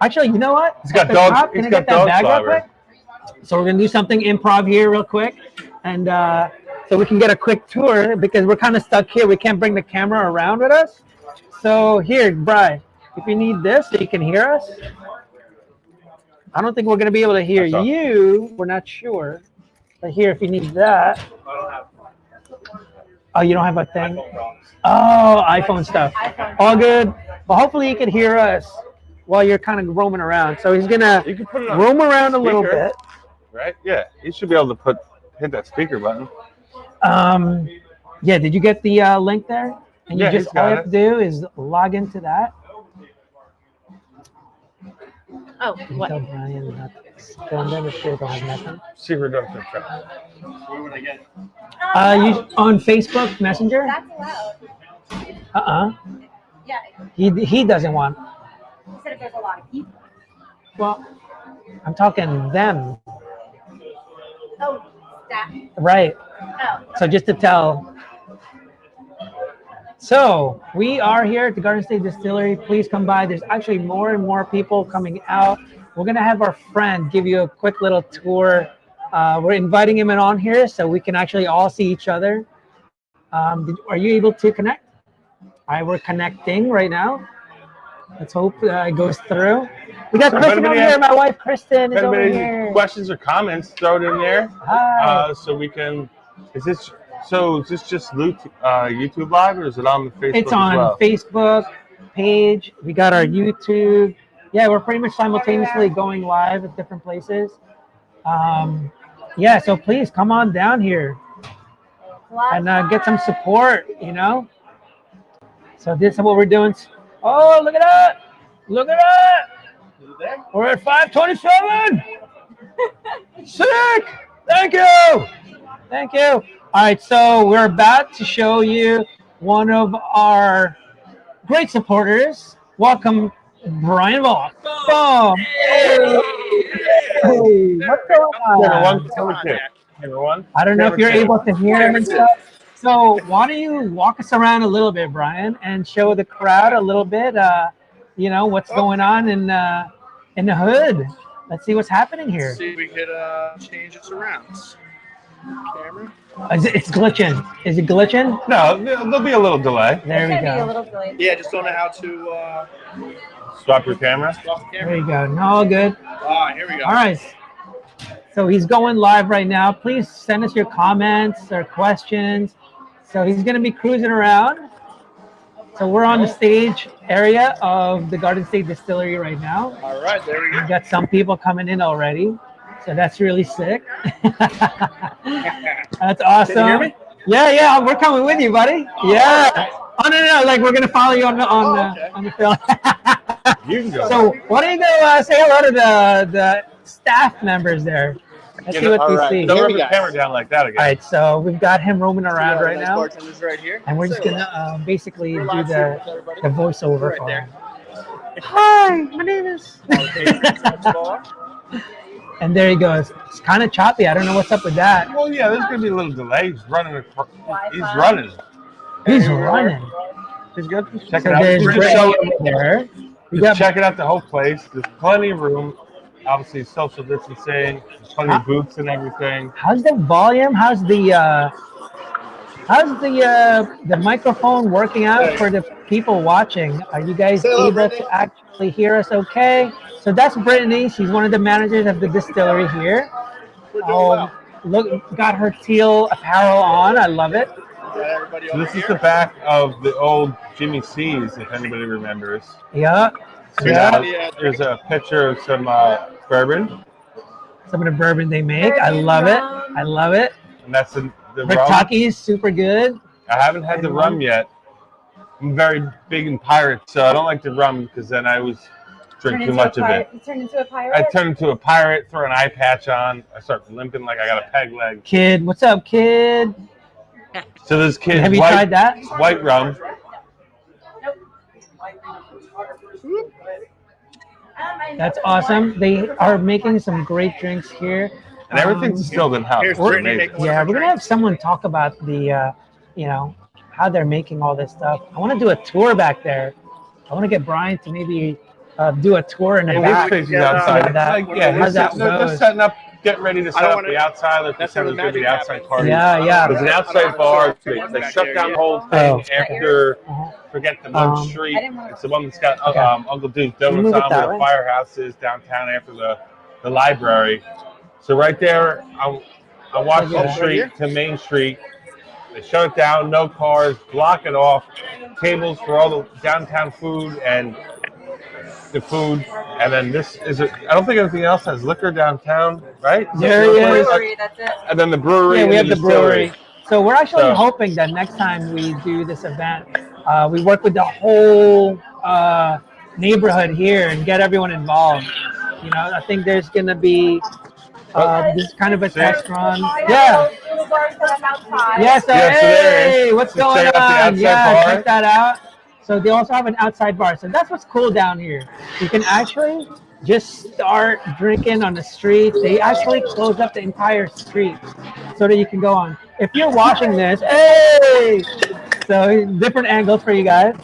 actually, you know what? He's got dogs. He's got dogs. So we're gonna do something improv here, real quick, and so we can get a quick tour because we're kind of stuck here. We can't bring the camera around with us. So here, Brian, if you need this, so you can hear us. I don't think we're gonna be able to hear you. We're not sure. But here, if you need that. Oh, you don't have a thing? Oh, iPhone stuff. All good. But hopefully you can hear us while you're kind of roaming around. So he's gonna roam around a little bit. Right? Yeah. You should be able to hit that speaker button. Yeah, did you get the link there? And you just all you have to do is log into that. Oh, what? Tell Brian not to spend them if they don't have nothing. Secret Doctor Trap. You on Facebook Messenger? That's allowed. Yeah. He doesn't want. He said if there's a lot of people. Well, I'm talking them. Oh, staff. Right. Oh. So just to tell. So we are here at the Garden State Distillery. Please come by. There's actually more and more people coming out. We're gonna have our friend give you a quick little tour. We're inviting him in on here so we can actually all see each other. Are you able to connect? All right, we're connecting right now. Let's hope it goes through. We got Kristen over here. My wife Kristen is over here. Questions or comments, throw it in there. Hi. So we can. Is this just YouTube Live, or is it on the Facebook? It's on Facebook page. We got our YouTube. Yeah, we're pretty much simultaneously going live at different places. Yeah, so please come on down here and get some support, you know. So this is what we're doing. Oh, look at that! Look at that! We're at 527. Sick! Thank you! Thank you. All right, so we're about to show you one of our great supporters. Welcome, Brian Vaughan. Boom! Hey! What's going on? I don't know if you're able to hear him and stuff. So why don't you walk us around a little bit, Brian, and show the crowd a little bit, what's going on in the hood. Let's see what's happening here. See if we could change this around. Camera. It's glitching. Is it glitching? No, there'll be a little delay. There we Be a go. little delayed. Yeah, just don't know how to Swap your camera. swap the There camera. you go. No, all good. Here we go. All right. So he's going live right now. Please send us your comments or questions. So he's going to be cruising around. So we're on the stage area of the Garden State Distillery right now. All right, there we go. We've got some people coming in already. So that's really sick. That's awesome. Can you hear me? Yeah, we're coming with you, buddy. Yeah. Oh no, like we're gonna follow you on the film. You can go. So why don't you go say hello to the staff members there? Let's see what we see. Don't Here rub we the go. camera down like that again. All right, so we've got him roaming around right now, Bartenders right here. and we're just gonna basically We're do live streaming with the everybody. voiceover Right for there. him. Hi, my name is. And there he goes. It's kind of choppy. I don't know what's up with that. Well, yeah, there's gonna be a little delay. He's running. He's running. He's running. He's good. Check So it out. there's Just Brittany show- over there. We just got check it out. The whole place. There's plenty of room. Obviously, social distancing. There's plenty of booths and everything. how's the volume? How's the microphone working out for the people watching? Are you guys Say hello, able Brittany. to actually hear us okay? So that's Brittany. She's one of the managers of the distillery here. We're doing well. Look, got her teal apparel on. I love it. Got everybody So over this is here. the back of the old Jimmy C's, if anybody remembers. Yeah. So Yeah. now there's a picture of some bourbon, Some of the bourbon they make. I love it. I love it. and that's the rum. Kentucky's super good. I haven't had the rum yet. I'm very big in pirates, so I don't like the rum because then I always drink too much of it. You turn into a pirate? I turn into a pirate, throw an eye patch on, I start limping like I got a peg leg. Kid, what's up, kid? So this kid, Have you tried that? white rum. That's awesome. They are making some great drinks here. And everything's distilled in house. Here's It's Brittany amazing. making one Yeah, of we're her gonna have drinks. someone talk about the, how they're making all this stuff. I want to do a tour back there. I want to get Brian to maybe do a tour in the Well, back. this place is Yeah, outside. that. Like, yeah, How's that they're goes? setting up, getting ready to set up wanna- the outside. Like that's December's where the gonna be magic outside happens. party. Yeah. There's an outside bar. They shut down the whole thing Oh. after. Forget the Mug Um, Street. I didn't wanna- It's the one that's got Okay. Uncle Duke's Can you Donuts move it on, that where the way? firehouse is downtown after the library. So right there on Washington Right Street here? to Main Street, they shut it down. No cars, block it off. Tables for all the downtown food and the food. And then this is I don't think anything else has liquor downtown, right? There he is. Brewery, that's it. And then the brewery. Yeah, and we have the distillery. brewery. So we're actually So- hoping that next time we do this event, we work with the whole neighborhood here and get everyone involved. You know, I think there's gonna be this kind of a test run. Yeah. Little bars that I'm outside. Yeah. So Yeah, so there hey, is. what's Just going check out the on? outside Yeah, bar. check that out. So they also have an outside bar. So that's what's cool down here. You can actually just start drinking on the street. They actually close up the entire street so that you can go on. If you're watching this, hey! So different angles for you guys.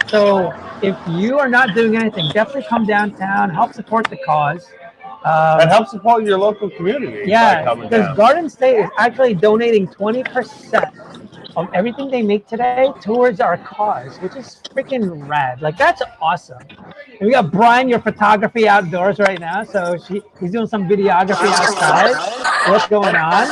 So if you are not doing anything, definitely come downtown, help support the cause. And help support your local community. by Yeah, coming because down. Garden State is actually donating 20% of everything they make today towards our cause, which is freaking rad. Like, that's awesome. And we got Brian, your photography outdoors right now. So he's doing some videography outside. What's going on?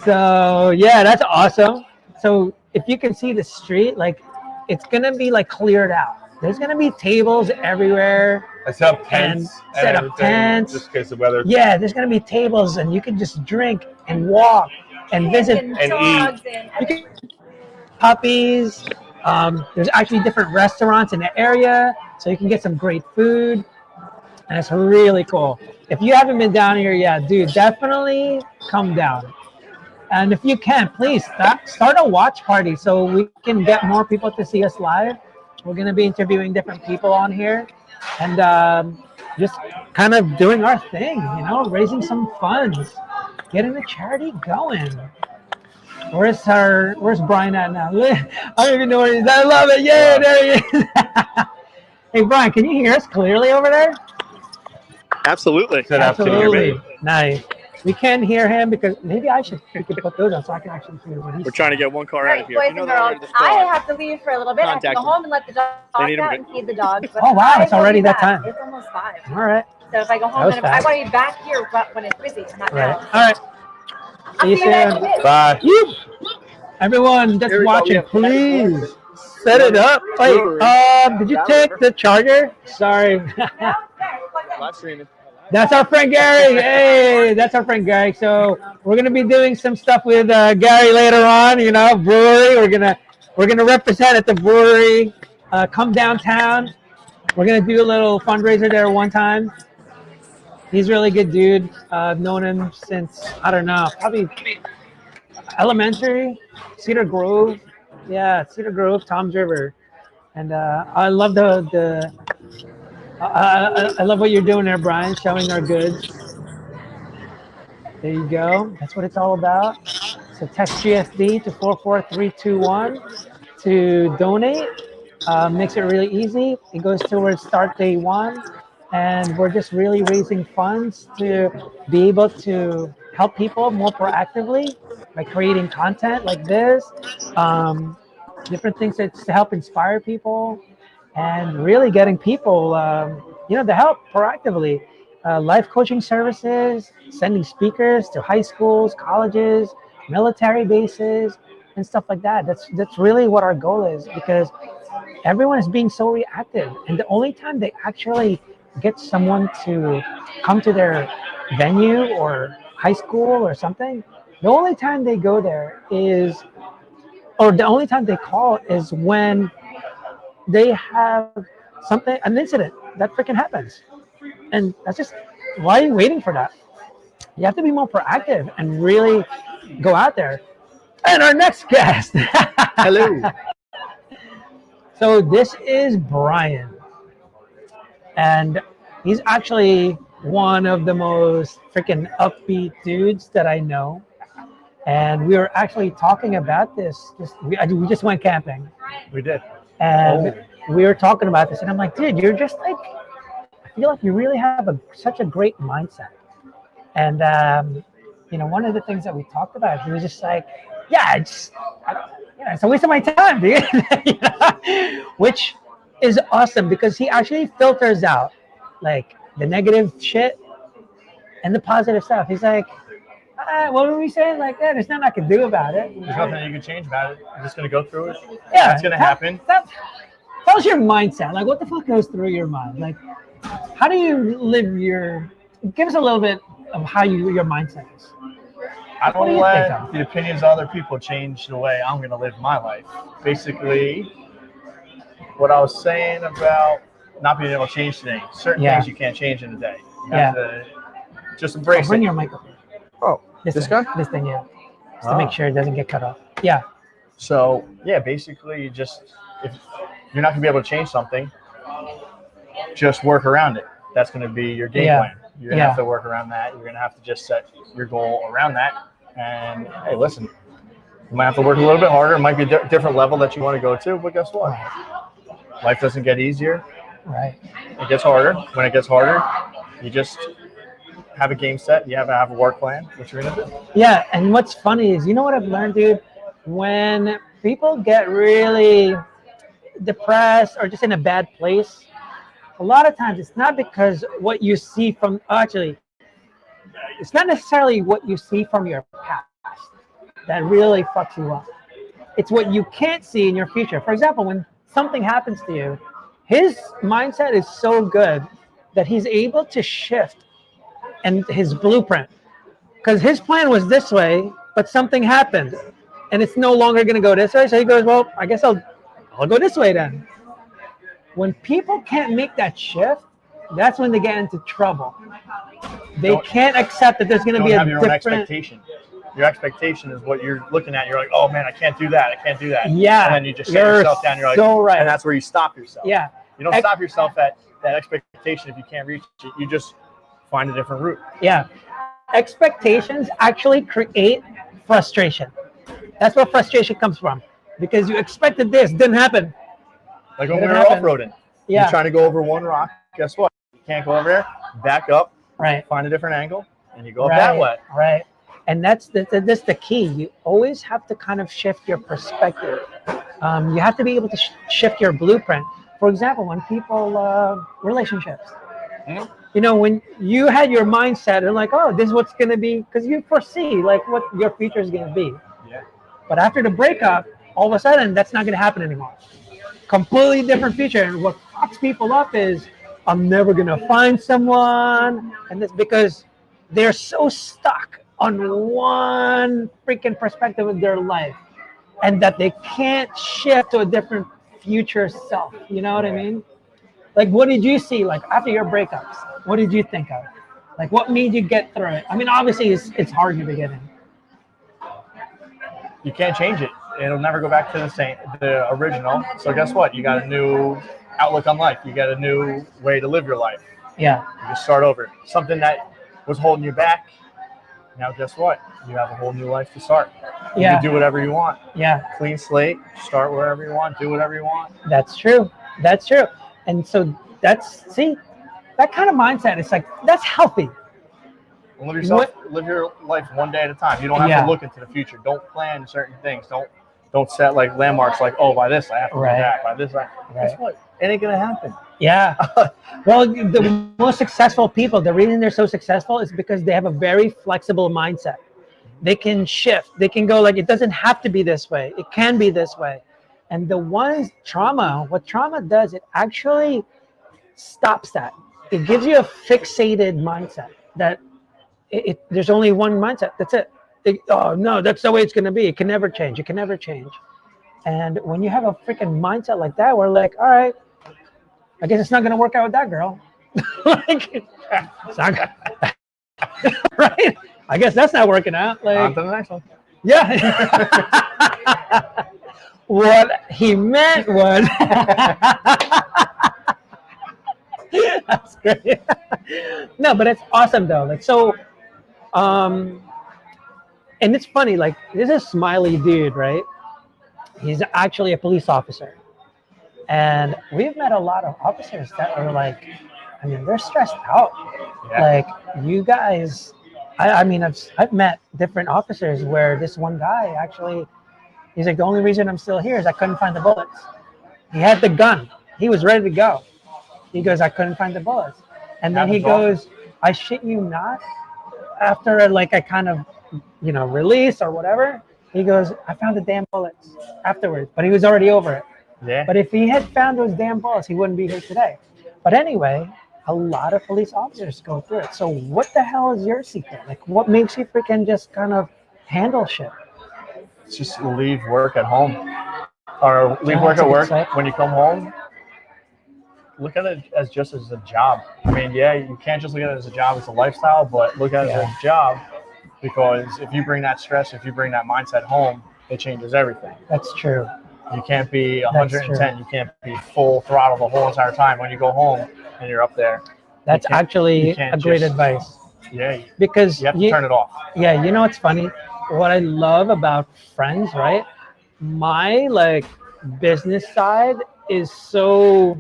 So, yeah, that's awesome. So if you can see the street, like, it's going to be, like, cleared out. There's going to be tables everywhere. I set up tents. And set up everything, tents. Just in case the weather. Yeah, there's gonna be tables, and you can just drink and walk and visit. And dogs and You can puppies. There's actually different restaurants in the area, so you can get some great food. and it's really cool. If you haven't been down here yet, dude, definitely come down. And if you can, please start a watch party so we can get more people to see us live. We're going to be interviewing different people on here and just kind of doing our thing, you know, raising some funds, getting the charity going. Where's Brian at now? I don't even know where he is. I love it. Yeah, there he is. Hey, Brian, can you hear us clearly over there? Absolutely. Absolutely. Nice. We can hear him because maybe we could put those on so I can actually hear what he's We're trying to get one car out of here. Boys and girls, I have to leave for a little bit. I have to go home and let the dog out and feed the dogs. Oh, wow. It's already that time. It's almost 5. All right. So if I go home, I want to be back here when it's busy, not now. All right. See you soon. Bye. Everyone that's watching, please set it up. Wait, did you take the charger? Sorry. Live streaming. That's our friend Gary. Hey, that's our friend Gary. So we're gonna be doing some stuff with Gary later on. You know, brewery. We're gonna represent at the brewery. Come downtown. We're gonna do a little fundraiser there one time. He's a really good dude. I've known him since I don't know, probably elementary. Cedar Grove. Yeah, Cedar Grove, Tom's River. And I love I love what you're doing there, Brian, showing our goods. There you go. That's what it's all about. So text GSD to 44321 to donate. Makes it really easy. It goes towards Start Day 1. And we're just really raising funds to be able to help people more proactively by creating content like this, different things to help inspire people, and really getting people, to help proactively. Life coaching services, sending speakers to high schools, colleges, military bases, and stuff like that. That's really what our goal is, because everyone is being so reactive, and the only time they actually get someone to come to their venue or high school or something, the only time they go there is, or the only time they call is when they have an incident that freaking happens. And that's just, why are you waiting for that? You have to be more proactive and really go out there. And our next guest. Hello. So this is Brian. And he's actually one of the most freaking upbeat dudes that I know. And we were actually talking about this. We just went camping. We did. And we were talking about this. And I'm like, dude, you're just like, I feel like you really have such a great mindset. And, one of the things that we talked about, he was just like, yeah, it's a waste of my time, dude. Which is awesome, because he actually filters out like the negative shit and the positive stuff. He's like, what were we saying? Like, there's nothing I can do about it. There's nothing you can change about it. You're just going to go through it. Yeah. It's going to happen. How's your mindset? Like, what the fuck goes through your mind? Like, how do you give us a little bit of how your mindset is. I don't let the opinions of other people change the way I'm going to live my life. Basically, what I was saying about not being able to change things, certain things you can't change in a day. You have to just embrace bring it. your mic up. Oh, this guy? This thing, yeah. Just to make sure it doesn't get cut off. Yeah. So, basically, if you're not going to be able to change something, just work around it. That's going to be your game plan. You're going to have to work around that. You're going to have to just set your goal around that. And, hey, listen, you might have to work a little bit harder. It might be a different level that you want to go to, but guess what? Life doesn't get easier. Right. It gets harder. When it gets harder, you just have a game set. You have to have a work plan, what you're going to do. Yeah, and what's funny is, you know what I've learned, dude? When people get really depressed or just in a bad place, a lot of times it's not because what you see from, it's not necessarily what you see from your past that really fucks you up. It's what you can't see in your future. For example, when something happens to you, his mindset is so good that he's able to shift and his blueprint, because his plan was this way, but something happened and it's no longer going to go this way. So he goes, well, I guess I'll go this way then. When people can't make that shift, that's when they get into trouble. They can't accept that there's going to be a have your own different expectation. Your expectation is what you're looking at. You're like, oh man, I can't do that. I can't do that. Yeah. And then you just set yourself down. You're like, so right. And that's where you stop yourself. Yeah. You don't stop yourself at that expectation if you can't reach it. You just find a different route. Yeah. Expectations actually create frustration. That's where frustration comes from. Because you expected this, didn't happen. Like when we were off-roading. Yeah. You're trying to go over one rock. Guess what? You can't go over there. Back up. Right. Find a different angle. And you go up that way. Right. And that's the key. You always have to kind of shift your perspective. You have to be able to shift your blueprint. For example, when people, relationships. Mm-hmm. You know, when you had your mindset and like, oh, this is what's going to be, because you foresee like what your future is going to be. Yeah. But after the breakup, all of a sudden, that's not going to happen anymore. Completely different future. And what fucks people up is, I'm never going to find someone. And that's because they're so stuck on one freaking perspective of their life, and that they can't shift to a different future self. You know what I mean? Like, what did you see, like, after your breakups? What did you think of? Like, what made you get through it? I mean, obviously, it's hard in the beginning. You can't change it. It'll never go back to the original. So guess what? You got a new outlook on life. You got a new way to live your life. Yeah. You just start over. Something that was holding you back. Now, guess what? You have a whole new life to start. You can do whatever you want. Yeah. Clean slate. Start wherever you want. Do whatever you want. That's true. That's true. And so that kind of mindset is like, that's healthy. Live your life one day at a time. You don't have to look into the future. Don't plan certain things. Don't set like landmarks like, oh, by this I have to do that. By this guess what? It ain't gonna happen. Yeah. Well, the most successful people, the reason they're so successful is because they have a very flexible mindset. They can shift. They can go like, it doesn't have to be this way. It can be this way. And what trauma does, it actually stops that. It gives you a fixated mindset that there's only one mindset. That's it. Oh, no, that's the way it's going to be. It can never change. It can never change. And when you have a freaking mindset like that, we're like, all right, I guess it's not going to work out with that girl. Like, it's not gonna, right? I guess that's not working out. Like, on to the next one. Yeah. What he meant was, that's great. No, but it's awesome though. Like, so, and it's funny, like, this is a smiley dude, right? He's actually a police officer. And we've met a lot of officers that are like, I mean, they're stressed out. Yeah. Like, you guys, I mean, I've met different officers where this one guy actually, he's like, the only reason I'm still here is I couldn't find the bullets. He had the gun. He was ready to go. He goes, I couldn't find the bullets. And then he goes, I shit you not, after like a kind of, release or whatever, he goes, I found the damn bullets afterwards, but he was already over it. Yeah. But if he had found those damn bullets, he wouldn't be here today. But anyway, a lot of police officers go through it. So what the hell is your secret? Like, what makes you freaking just kind of handle shit? Just leave work at home, or leave work at work. When you come home, look at it as just as a job. I mean, yeah, you can't just look at it as a job, it's a lifestyle, but look at it as a job, because if you bring that stress, if you bring that mindset home, it changes everything. That's true. You can't be 110. You can't be full throttle the whole entire time. When you go home and you're up there, that's actually a great advice. Yeah, because you have to turn it off. Yeah, you know what's funny? What I love about friends, right? My business side is so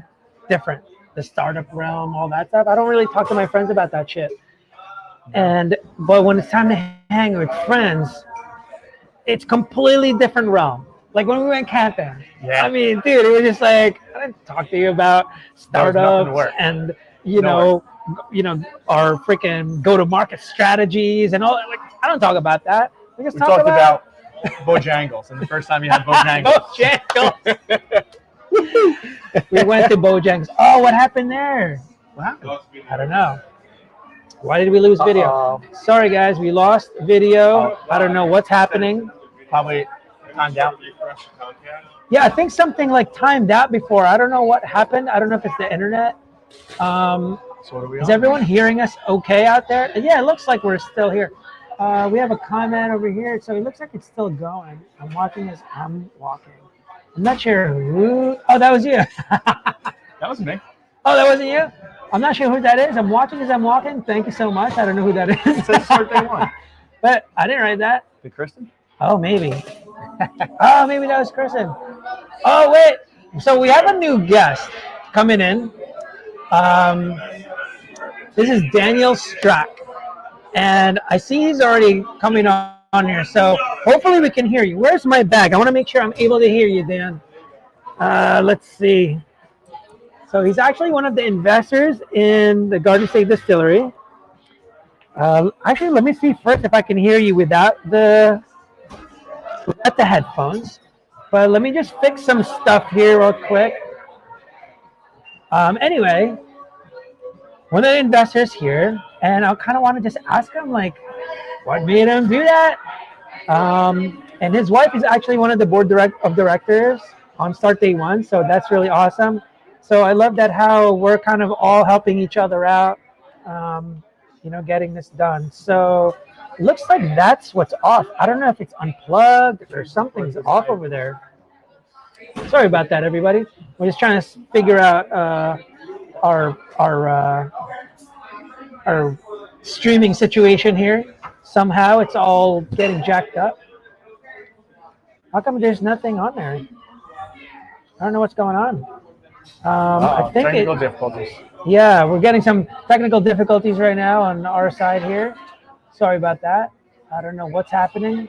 different. The startup realm, all that stuff. I don't really talk to my friends about that shit. But when it's time to hang with friends, it's completely different realm. Like when we went camping. Yeah. I mean, dude, it was just like, I didn't talk to you about startups and our freaking go-to-market strategies and all that. Like, I don't talk about that. We talked about Bojangles, and the first time you had Bojangles. We went to Bojangles. Oh, what happened there? What happened? I don't know. Why did we lose video? Sorry, guys, we lost video. I don't know what's happening. Probably timed out. Yeah, I think something like timed out before. I don't know what happened. I don't know if it's the internet. So what are we Is on? everyone hearing us okay out there? Yeah, it looks like we're still here. We have a comment over here, so it looks like it's still going. I'm watching as I'm walking. I'm not sure who. Oh, that was you. That was me. Oh, that wasn't you? I'm not sure who that is. I'm watching as I'm walking. Thank you so much. I don't know who that is. It says birthday one. But I didn't write that. Did Kristen? Oh, maybe. Oh, maybe that was Kristen. Oh, wait. So we have a new guest coming in. This is Daniel Strack. And I see he's already coming on here. So hopefully we can hear you. Where's my bag? I want to make sure I'm able to hear you, Dan. Let's see. So he's actually one of the investors in the Garden State Distillery. Actually, let me see first if I can hear you without the headphones. But let me just fix some stuff here real quick. Anyway, one of the investors here, and I kind of want to just ask him, like, what made him do that? And his wife is actually one of the board of directors on Start Day One, so that's really awesome. So I love that how we're kind of all helping each other out, getting this done. So it looks like that's what's off. I don't know if it's unplugged or something's off over there. Sorry about that, everybody. We're just trying to figure out our streaming situation here. Somehow it's all getting jacked up. How come there's nothing on there? I don't know what's going on. I think technical difficulties. Yeah, we're getting some technical difficulties right now on our side here. Sorry about that. I don't know what's happening.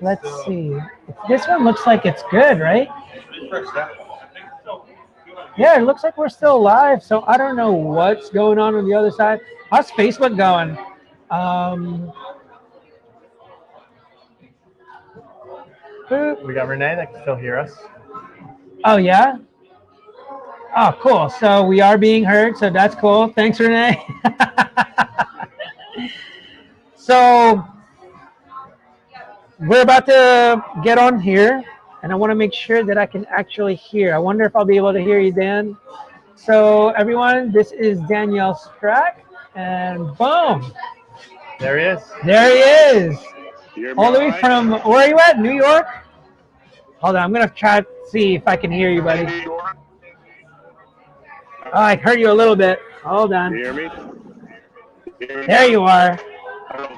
Let's see. This one looks like it's good, right? Yeah, it looks like we're still live, so I don't know what's going on the other side. How's Facebook going? We got Renee that can still hear us. Oh, yeah? Oh, cool. So we are being heard, so that's cool. Thanks, Renee. So we're about to get on here, and I want to make sure that I can actually hear. I wonder if I'll be able to hear you, Dan. So everyone, this is Daniel Strack, and boom. There he is. There he is. All the way from, where are you at? New York? Hold on, I'm going to try to see if I can hear you, buddy. Oh, I heard you a little bit. Hold on. You hear me? There you are.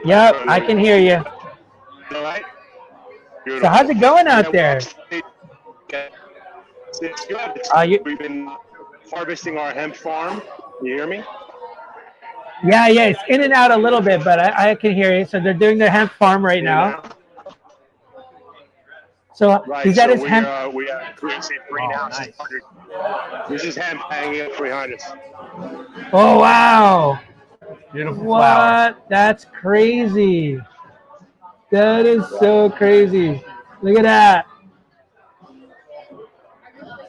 Yep, I can hear you. All right. So how's it going out there? It's good. We've been harvesting our hemp farm. You hear me? Yeah, it's in and out a little bit, but I can hear you. So they're doing their hemp farm right now. So right, is that his we hemp? We have greenhouse. Nice. This is hemp hanging up behind us. Oh, wow. Beautiful What? flower. That's crazy. That is so crazy. Look at that.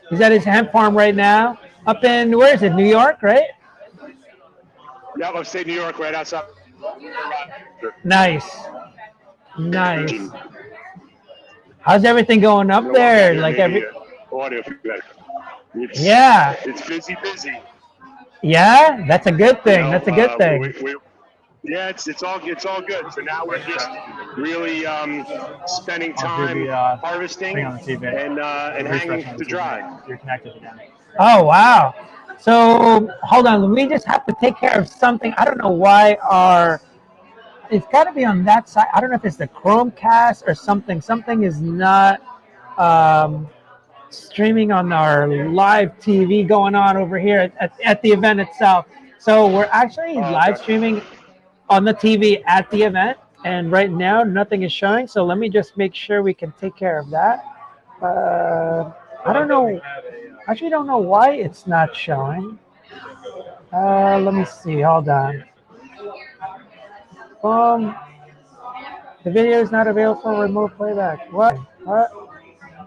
Is that his hemp farm right now? Up in, where is it? New York, right? Yeah, upstate New York, right outside. Nice. How's everything going up there? Like audio feedback. It's busy. Yeah, that's a good thing. That's a good thing. Yeah, it's all good. So now we're just really spending time harvesting and hanging to dry. You're connected again. Oh, wow. So hold on, we just have to take care of something. I don't know why it's got to be on that side. I don't know if it's the Chromecast or something. Something is not streaming on our live TV going on over here at the event itself. So we're actually live streaming on the TV at the event, and right now nothing is showing. So let me just make sure we can take care of that. I don't know. Actually, don't know why it's not showing. Let me see. Hold on. The video is not available for remote playback. What?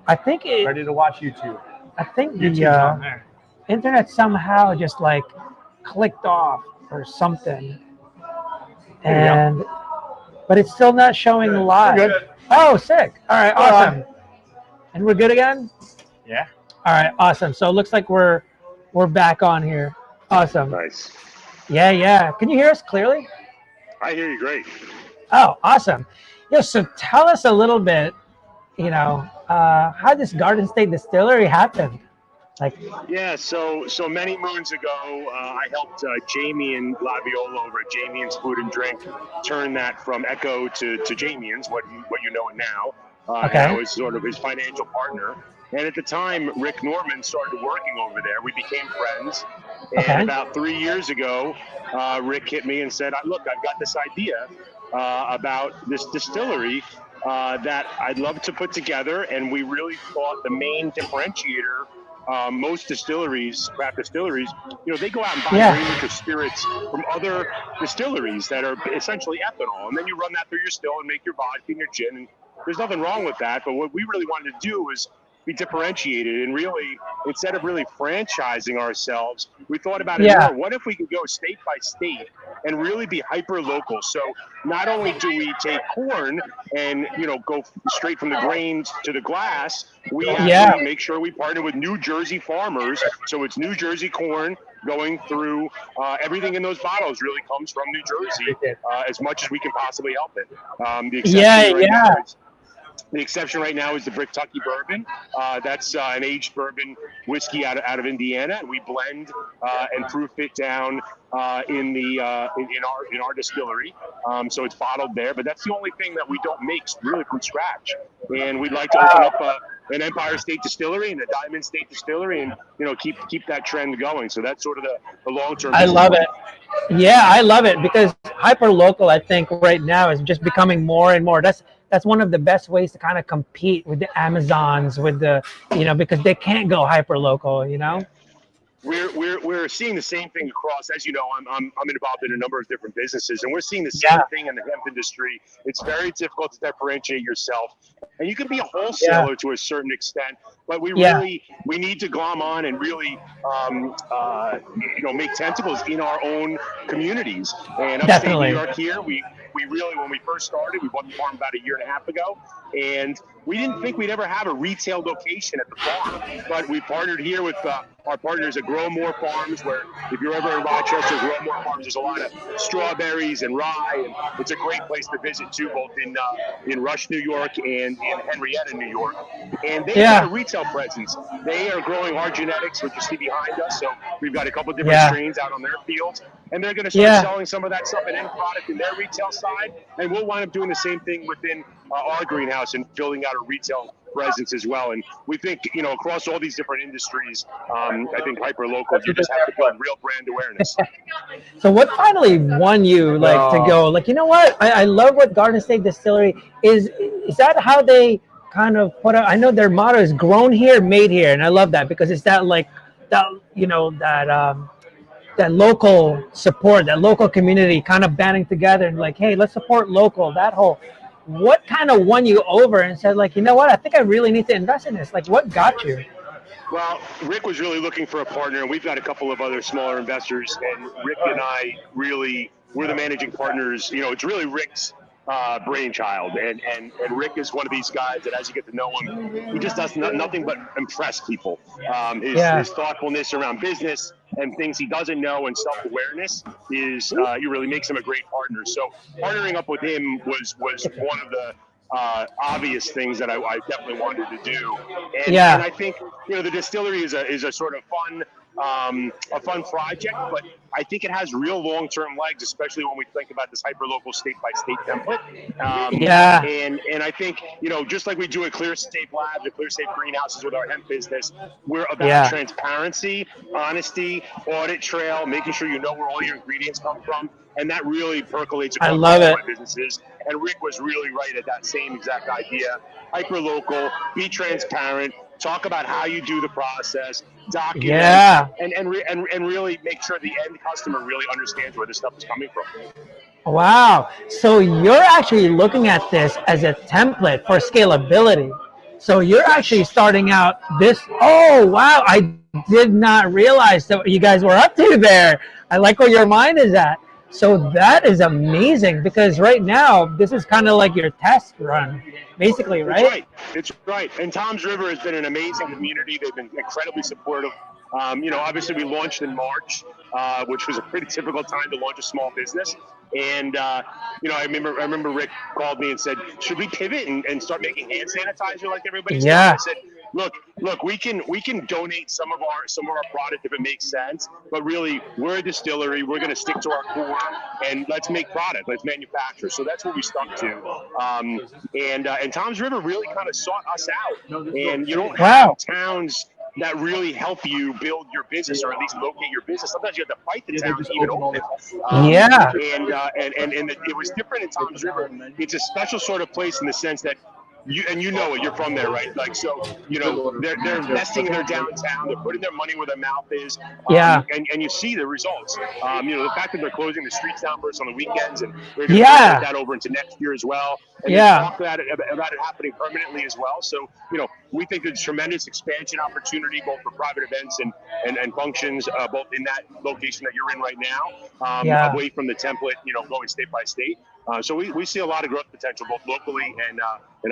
I think it. Ready to watch YouTube. I think YouTube's the on there. internet somehow just like clicked off or something, but it's still not showing live. We're good. Oh, sick! All right, awesome. And we're good again. Yeah. All right, awesome. So it looks like we're back on here. Awesome. Nice. Yeah, yeah. Can you hear us clearly? I hear you great. Oh, awesome. Yeah, so tell us a little bit, how this Garden State Distillery happened. Like, yeah, so many moons ago, I helped Jamie and Laviola over at Jamie's Food and Drink turn that from Echo to Jamie's, what you know it now. Okay. And I was sort of his financial partner. And at the time, Rick Norman started working over there. We became friends. And about 3 years ago, Rick hit me and said, look, I've got this idea about this distillery that I'd love to put together. And we really thought the main differentiator, most distilleries, craft distilleries, they go out and buy range of spirits from other distilleries that are essentially ethanol. And then you run that through your still and make your vodka and your gin. And there's nothing wrong with that. But what we really wanted to do was be differentiated, and really, instead of really franchising ourselves, we thought about it more. What if we could go state by state and really be hyper local? So not only do we take corn and go straight from the grains to the glass, we actually make sure we partner with New Jersey farmers. So it's New Jersey corn going through everything in those bottles really comes from New Jersey, as much as we can possibly help it. The exception right now is the Kentucky bourbon. That's an aged bourbon whiskey out of Indiana, and we blend and proof it down in our distillery. So it's bottled there, but that's the only thing that we don't make really from scratch. And we'd like to open up an Empire State Distillery and a Diamond State Distillery, and keep that trend going. So that's sort of the long-term. I love it. Yeah, I love it because hyper local, I think right now is just becoming more and more. That's one of the best ways to kind of compete with the Amazons, with the because they can't go hyper local. We're seeing the same thing across. As you know, I'm involved in a number of different businesses, and we're seeing the same thing in the hemp industry. It's very difficult to differentiate yourself, and you can be a wholesaler to a certain extent, but we need to glom on and really make tentacles in our own communities. And upstate New York here, we really, when we first started, we bought the farm about 1.5 years ago, and we didn't think we'd ever have a retail location at the farm, but we partnered here with our partners at Grow More Farms, where if you're ever in Rochester, Grow More Farms, there's a lot of strawberries and rye, and it's a great place to visit too, both in Rush, New York, and in Henrietta, New York. And they have a retail presence. They are growing our genetics, which you see behind us, so we've got a couple different strains out on their fields, and they're going to start selling some of that stuff and end product in their retail side, and we'll wind up doing the same thing within our greenhouse and building out a retail presence as well. And we think, across all these different industries, I think hyper local, you just have to build real brand awareness. So what finally won you to go I love what Garden State Distillery is that how they kind of put out? I know their motto is grown here, made here, and I love that because it's that that local support, that local community kind of banding together and hey, let's support local. What kind of won you over and said I think I really need to invest in this? What got you? Well, Rick was really looking for a partner, and we've got a couple of other smaller investors, and Rick and I we're the managing partners. It's really Rick's brainchild, and Rick is one of these guys that, as you get to know him, he just does nothing but impress people. His thoughtfulness around business and things he doesn't know and self-awareness is he really makes him a great partner. So partnering up with him was one of the obvious things that I definitely wanted to do. And I think the distillery is a sort of fun project, but I think it has real long-term legs, especially when we think about this hyper-local state-by-state template. And I think, just like we do at Clear Safe Labs or Clear Safe Greenhouses with our hemp business, we're about transparency, honesty, audit trail, making sure you know where all your ingredients come from, and that really percolates across all my businesses. And Rick was really right at that same exact idea. Hyper-local, be transparent, talk about how you do the process, document, and really make sure the end customer really understands where this stuff is coming from. Wow. So you're actually looking at this as a template for scalability. So you're actually starting out this. Oh, wow. I did not realize that what you guys were up to there. I like where your mind is at. So that is amazing because right now, this is kind of like your test run, basically, right? It's right. And Tom's River has been an amazing community. They've been incredibly supportive. Obviously we launched in March, which was a pretty difficult time to launch a small business. And you know, I remember Rick called me and said, "Should we pivot and start making hand sanitizer like everybody's doing?" I said, Look, we can donate some of our product if it makes sense, but really we're a distillery. We're going to stick to our core and let's make product, let's manufacture. So that's what we stuck to. And Tom's River really kind of sought us out. And you don't have towns that really help you build your business or at least locate your business. Sometimes you have to fight the town to even open. And it was different in Tom's River. It's a special sort of place in the sense that you know it, you're from there, right? Like, so, you know, they're investing in their downtown, they're putting their money where their mouth is. And you see the results. You know, the fact that they're closing the streets down for us on the weekends and they're going to take that over into next year as well. And they talk about it happening permanently as well. So, you know, we think there's tremendous expansion opportunity both for private events and functions, both in that location that you're in right now, away from the template, you know, going state by state. So we see a lot of growth potential both locally and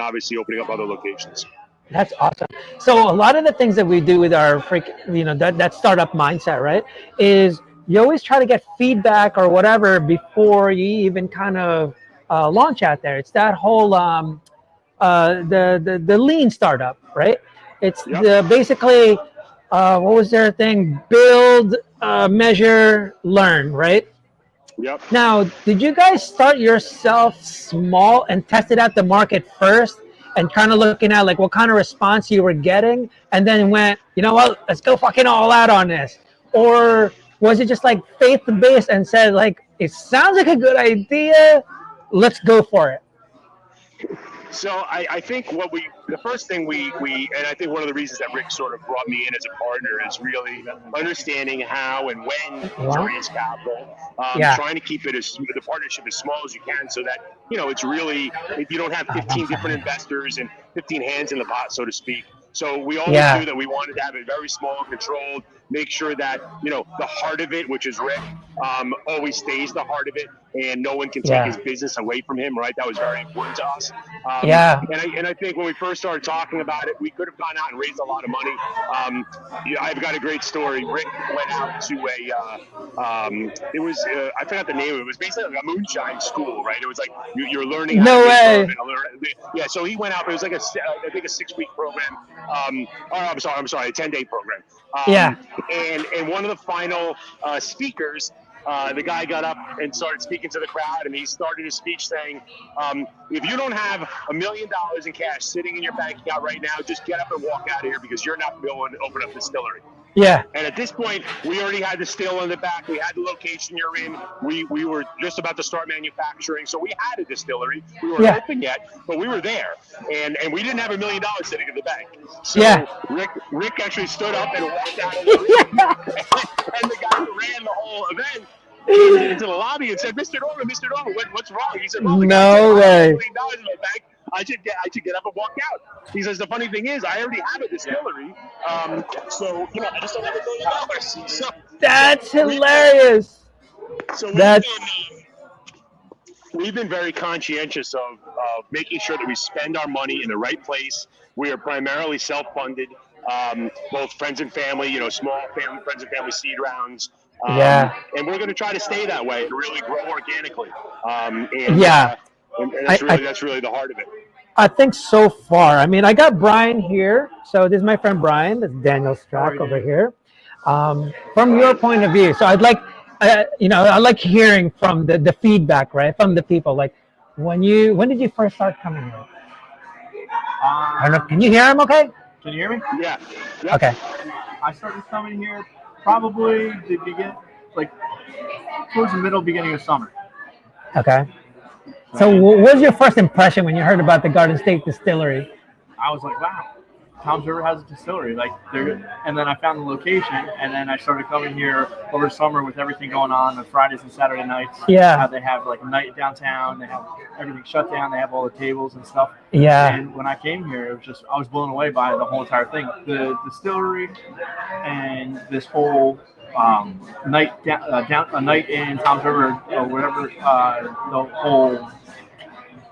obviously opening up other locations. That's awesome. So a lot of the things that we do with our that startup mindset, right, is you always try to get feedback or whatever before you even kind of launch out there. It's that whole the lean startup, right? It's basically what was their thing? Build, measure, learn, right? Yep. Now, did you guys start yourself small and tested out the market first and kind of looking at like what kind of response you were getting and then went, you know what, let's go fucking all out on this? Or was it just like faith-based and said like, it sounds like a good idea, let's go for it? So I think the first thing we and I think one of the reasons that Rick sort of brought me in as a partner is really understanding how and when to raise capital, trying to keep the partnership as small as you can so that, you know, it's really, you don't have 15 different investors and 15 hands in the pot, so to speak. So we always knew that we wanted to have it very small and controlled, make sure that, you know, the heart of it, which is Rick, always stays the heart of it, and no one can take his business away from him, right? That was very important to us. And I think when we first started talking about it, we could have gone out and raised a lot of money. I've got a great story. Rick went out to it was, I forgot the name of it. It was basically like a moonshine school, right? It was like you're learning how to make bourbon. Yeah, so he went out. It was like I think a 6-week program. I'm sorry, a 10-day program. And one of the final speakers, the guy got up and started speaking to the crowd, and he started his speech saying, if you don't have $1 million in cash sitting in your bank account right now, just get up and walk out of here because you're not going to be able to open up the distillery. Yeah. And at this point, we already had the still in the back. We had the location you're in. We were just about to start manufacturing. So we had a distillery. We weren't open yet, but we were there. And we didn't have $1 million sitting in the bank. So Rick actually stood up and walked out of the room. And the guy who ran the whole event came into the lobby and said, Mr. Norman, what's wrong? He said, well, no way. $1 million in my bank. I should get up and walk out. He says, the funny thing is, I already have a distillery. So, you know, I just don't have $1 million. So, that's hilarious. So we've been very conscientious of making sure that we spend our money in the right place. We are primarily self-funded, both friends and family, you know, small family, friends and family seed rounds. And we're going to try to stay that way and really grow organically. And that's really the heart of it. I think so far. I mean, I got Brian here. So this is my friend Brian. That's Daniel Strack over here. From your point of view, so I'd like, I like hearing from the feedback, right, from the people. Like, when did you first start coming here? I don't know. Can you hear him? Okay. Can you hear me? Yeah. Okay. I started coming here probably towards the beginning of summer. Okay. So what was your first impression when you heard about the Garden State Distillery? I was like, wow, Tom's River has a distillery. And then I found the location, and then I started coming here over summer with everything going on Fridays and Saturday nights. Yeah. They have like a night downtown. They have everything shut down. They have all the tables and stuff. Yeah. And when I came here, it was I was blown away by the whole entire thing. The distillery and this whole night in Tom's River or whatever the whole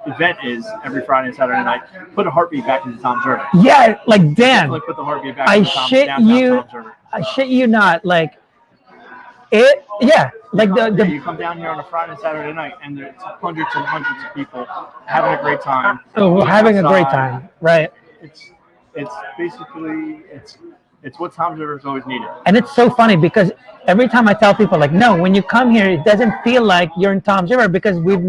event is every Friday and Saturday night. Put a heartbeat back into Tom's River. Yeah, like Dan. Put the heartbeat back I into shit Tom's you. River. I shit you not. Like like the You come down here on a Friday and Saturday night, and there's hundreds and hundreds of people having a great time. we're having a great outside. time, right? It's basically it's what Tom's River's always needed. And it's so funny because every time I tell people, like, no, when you come here, it doesn't feel like you're in Tom's River because we've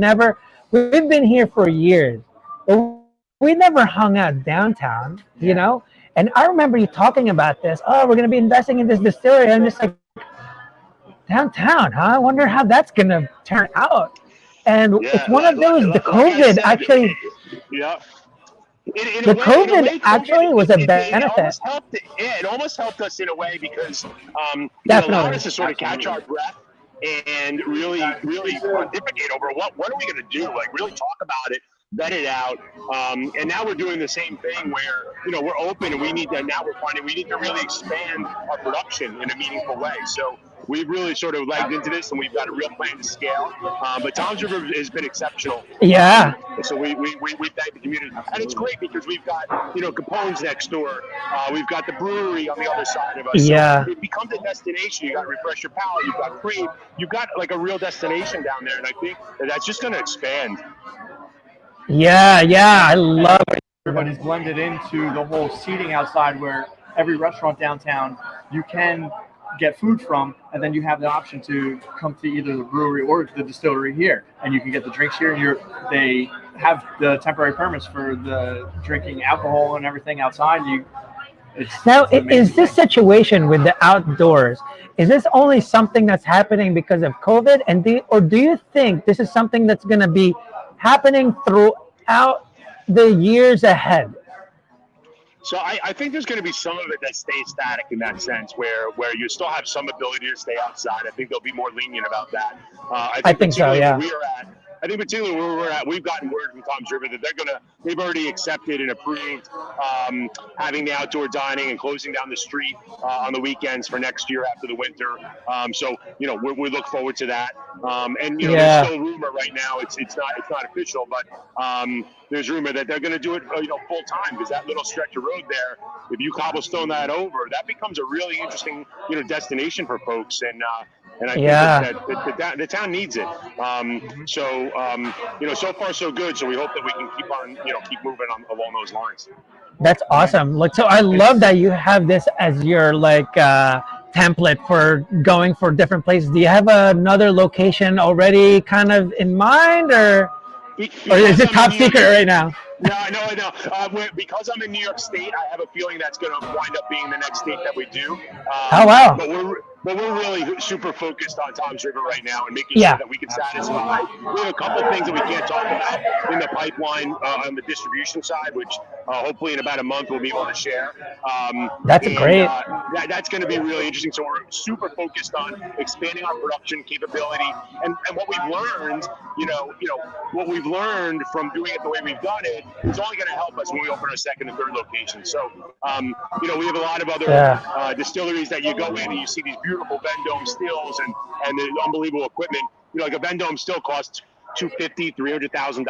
been here for years, but we never hung out downtown, you know. And I remember you talking about this. Oh, we're going to be investing in this distillery. I'm just like, downtown, huh? I wonder how that's going to turn out. And it's one of those. The COVID actually. Yeah. The COVID actually was a benefit. It almost helped us in a way because it Definitely. allowed us to sort of catch our breath and really pontificate over what are we going to do? Like really talk about it, vet it out. And now we're doing the same thing where we're open and we need to really expand our production in a meaningful way. So we've really sort of legged into this, and we've got a real plan to scale. But Tom's River has been exceptional. Yeah. So we thank the community, and it's great because we've got Capone's next door. We've got the brewery on the other side of us. Yeah. So it becomes a destination. You got to refresh your palate. You've got crave. You've got like a real destination down there, and I think that's just going to expand. Yeah, I love it. Everybody's blended into the whole seating outside, where every restaurant downtown you can get food from, and then you have the option to come to either the brewery or the distillery here, and you can get the drinks here. And they have the temporary permits for the drinking alcohol and everything outside. Is this situation with the outdoors? Is this only something that's happening because of COVID, or do you think this is something that's going to be happening throughout the years ahead? So I think there's going to be some of it that stays static in that sense, where you still have some ability to stay outside. I think they'll be more lenient about that. I think so. Yeah. I think particularly where we're at, we've gotten word from Tom's River that they've already accepted and approved having the outdoor dining and closing down the street on the weekends for next year after the winter. So we look forward to that. And there's still rumor right now. It's not official, but there's rumor that they're going to do it full time, because that little stretch of road there, if you cobblestone that over, that becomes a really interesting destination for folks. And I think that the town needs it. So far so good. So we hope that we can keep moving along those lines. That's awesome. So I love that you have this as your template for going for different places. Do you have another location already kind of in mind, or is it top secret right now? No. Because I'm in New York State, I have a feeling that's going to wind up being the next state that we do. Oh, wow. But we're really super focused on Tom's River right now and making sure that we can satisfy. We have a couple of things that we can't talk about in the pipeline on the distribution side, which hopefully in about a month we'll be able to share. That's great. That's going to be really interesting. So we're super focused on expanding our production capability, and what we've learned, what we've learned from doing it the way we've done it, it's only going to help us when we open our second and third location. So, we have a lot of other distilleries that you go in and you see these beautiful Vendome stills and the unbelievable equipment. Like a Vendome still costs $250,000-$300,000.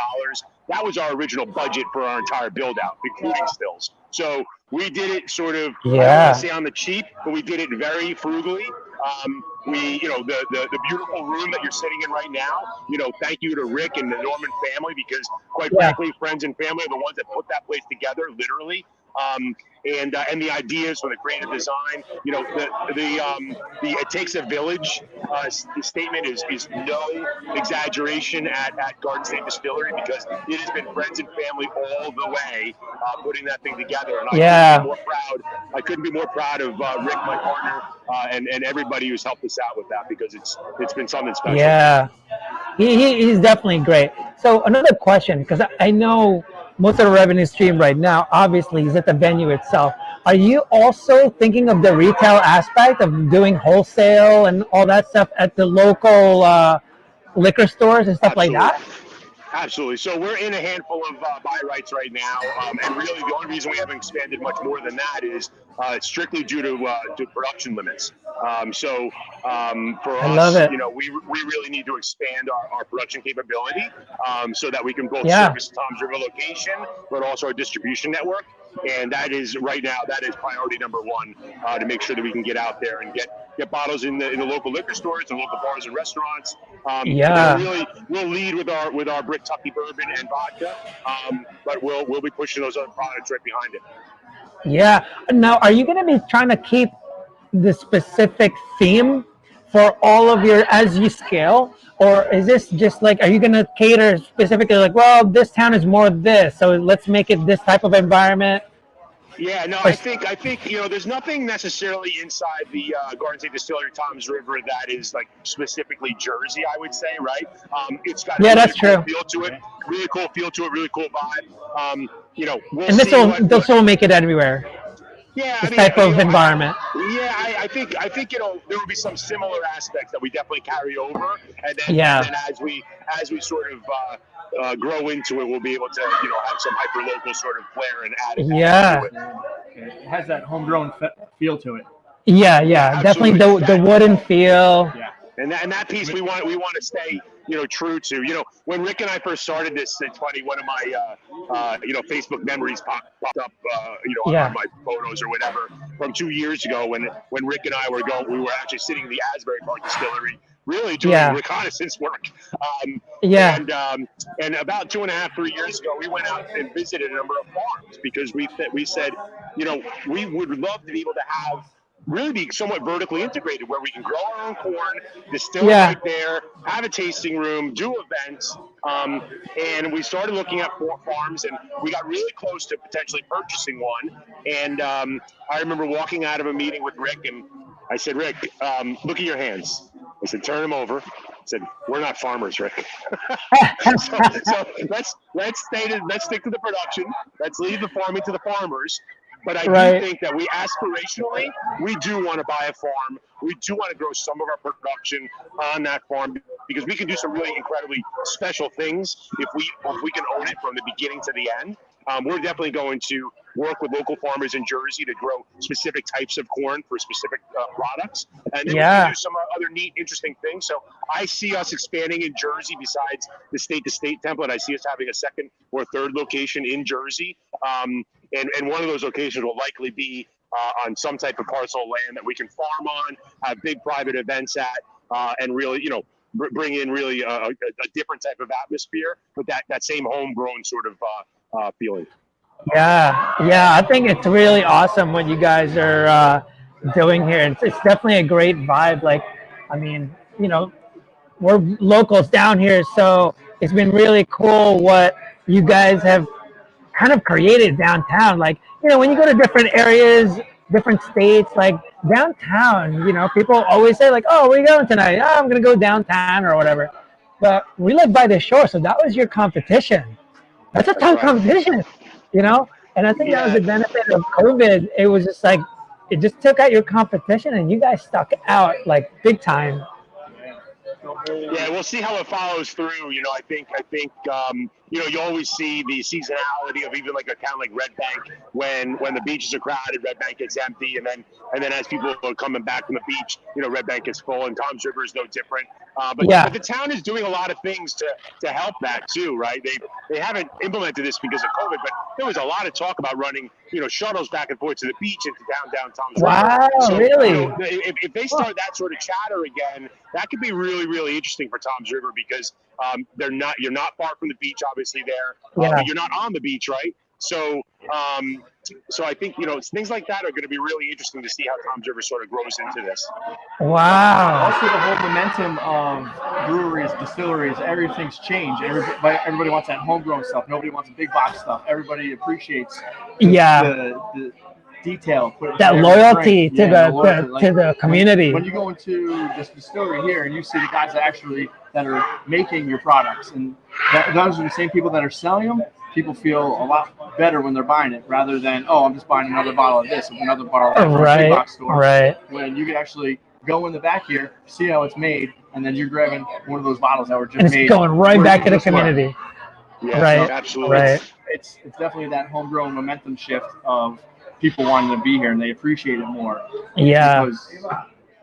That was our original budget for our entire build out, including stills. So we did it sort of, I don't want to say on the cheap, but we did it very frugally. The beautiful room that you're sitting in right now, thank you to Rick and the Norman family, because quite frankly, friends and family are the ones that put that place together, literally. And the ideas for the creative design, the it takes a village statement is no exaggeration at Garden State Distillery, because it has been friends and family all the way putting that thing together. And I couldn't be more proud of Rick, my partner, and everybody who's helped us out with that, because it's been something special. Yeah, he's definitely great. So another question, because I know most of the revenue stream right now, obviously, is at the venue itself. Are you also thinking of the retail aspect of doing wholesale and all that stuff at the local liquor stores and stuff like that? Absolutely. So we're in a handful of buy rights right now, and really the only reason we haven't expanded much more than that is strictly due to production limits. For us, we really need to expand our production capability so that we can both service Tom's River location, but also our distribution network. And that is right now, that is priority number one, to make sure that we can get out there and get get bottles in the local liquor stores, the local bars and restaurants. Yeah. Really, we'll lead with our Brick Tucky bourbon and vodka, but we'll be pushing those other products right behind it. Yeah. Now, are you going to be trying to keep the specific theme for all of your as you scale, or is this just like, are you going to cater specifically like, well, this town is more this, so let's make it this type of environment? Yeah, no, I think there's nothing necessarily inside the Garden State Distillery Tom's River that is like specifically Jersey, I would say, right? It's got a really that's cool true. feel to it, really cool feel to it, really cool vibe. We'll And this will make it everywhere. Yeah, this type of environment. I think there will be some similar aspects that we definitely carry over, and then as we sort of grow into it, we'll be able to have some hyper local sort of flair and add it. Yeah, it has that homegrown feel to it. Yeah, definitely the wooden feel. Yeah, and that piece we want to stay true to. When Rick and I first started this, it's funny, one of my Facebook memories popped up on my photos or whatever from 2 years ago when Rick and I we were actually sitting in the Asbury Park Distillery, really doing reconnaissance work. And about 2.5, 3 years ago, we went out and visited a number of farms because we said, we would love to be able to really be somewhat vertically integrated where we can grow our own corn, distill it right there, have a tasting room, do events. And we started looking at 4 farms, and we got really close to potentially purchasing one. And I remember walking out of a meeting with Rick, and I said, Rick, look at your hands. I said, turn them over. I said, we're not farmers, Rick. so let's stick to the production. Let's leave the farming to the farmers. But I do think that we aspirationally, we do want to buy a farm. We do want to grow some of our production on that farm because we can do some really incredibly special things if we can own it from the beginning to the end. We're definitely going to work with local farmers in Jersey to grow specific types of corn for specific products. And then we can do some other neat, interesting things. So I see us expanding in Jersey besides the state-to-state template. I see us having a second or third location in Jersey. And one of those locations will likely be on some type of parcel of land that we can farm on, have big private events at, and really, bring in really a different type of atmosphere, but that same homegrown sort of feeling. Yeah, I think it's really awesome what you guys are doing here. It's definitely a great vibe. Like, I mean, we're locals down here, so it's been really cool what you guys have kind of created downtown. Like, when you go to different areas, different states, like downtown, people always say like, oh, where are you going tonight? Oh, I'm going to go downtown or whatever. But we live by the shore, so that was your competition. That's a tough competition, And I think that was the benefit of COVID. It was just like, it just took out your competition and you guys stuck out like big time. Yeah, we'll see how it follows through. I think you always see the seasonality of even like a town like Red Bank when the beaches are crowded, Red Bank gets empty, and then as people are coming back from the beach, Red Bank is full, and Tom's River is no different. But the town is doing a lot of things to help that too, right? They haven't implemented this because of COVID, but there was a lot of talk about running shuttles back and forth to the beach into downtown Tom's River. Wow, so, really? If they start that sort of chatter again, that could be really, really interesting for Tom's River because you're not far from the beach, obviously there, but you're not on the beach, right? So I think things like that are going to be really interesting to see how Tom's River sort of grows into this. Wow. Also, the whole momentum of breweries, distilleries, everything's changed. Everybody wants that homegrown stuff. Nobody wants the big box stuff. Everybody appreciates the detail. That loyalty to the community. When you go into this distillery here and you see the guys that are making your products, and those are the same people that are selling them, people feel a lot better when they're buying it rather than, I'm just buying another bottle of this or another bottle of that from a big box store. Right. When you can actually go in the back here, see how it's made, and then you're grabbing one of those bottles that were just made. It's going right back to the community. Yeah, right. Absolutely. Right. It's definitely that homegrown momentum shift of people wanting to be here and they appreciate it more. Yeah. Because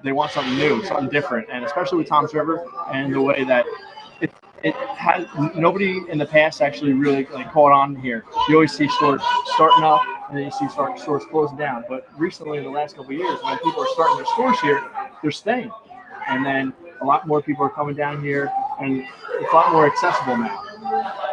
they want something new, something different, and especially with Tom's River and the way that it has nobody in the past actually really caught on here. You always see stores starting up and then you see stores closing down. But recently, in the last couple of years, when people are starting their stores here, they're staying. And then a lot more people are coming down here, and it's a lot more accessible now.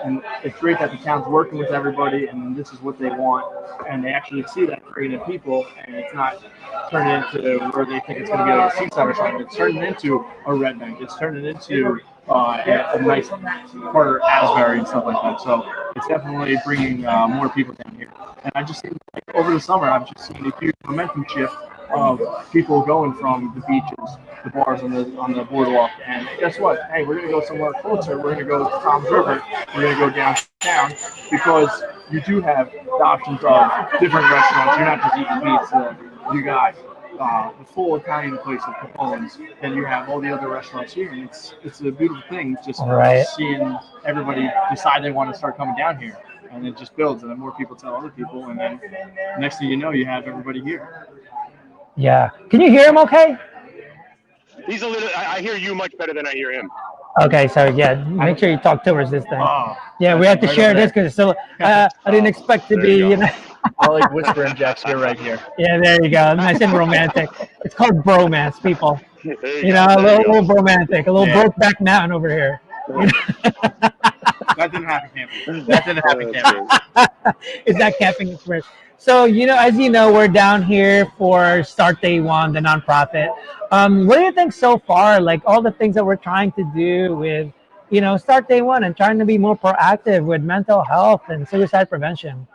And it's great that the town's working with everybody, and this is what they want, and they actually see that creative people, and it's not turning into where they think it's going to be like a seaside or something. It's turning into a Red Bank. It's turning into a nice part of Asbury and stuff like that. So it's definitely bringing more people down here. And I just think over the summer, I've just seen a huge momentum shift of people going from the beaches, the bars on the boardwalk, and guess what? Hey, we're gonna go somewhere closer. We're gonna go to Tom's River. We're gonna go downtown because you do have the options of different restaurants. You're not just eating pizza. You got the full Italian place of Capone's, and you have all the other restaurants here, and it's a beautiful thing just seeing everybody decide they want to start coming down here, and it just builds, and then more people tell other people, and then next thing you know, you have everybody here. Yeah. Can you hear him okay? He's a little. I hear you much better than I hear him. Okay, so yeah, make sure you talk towards this thing. Oh, yeah, we have to share this because so I didn't expect to be, you know. I like whispering Jacks here, right here. Yeah, there you go. Nice and romantic. It's called bromance, people. You know, a little romantic, a little Brokeback Mountain over here. That didn't happen camping. That didn't happen camping. Is that camping experience? So, you know, as you know, we're down here for Start Day One, the nonprofit. What do you think so far? Like all the things that we're trying to do with, you know, Start Day One and trying to be more proactive with mental health and suicide prevention.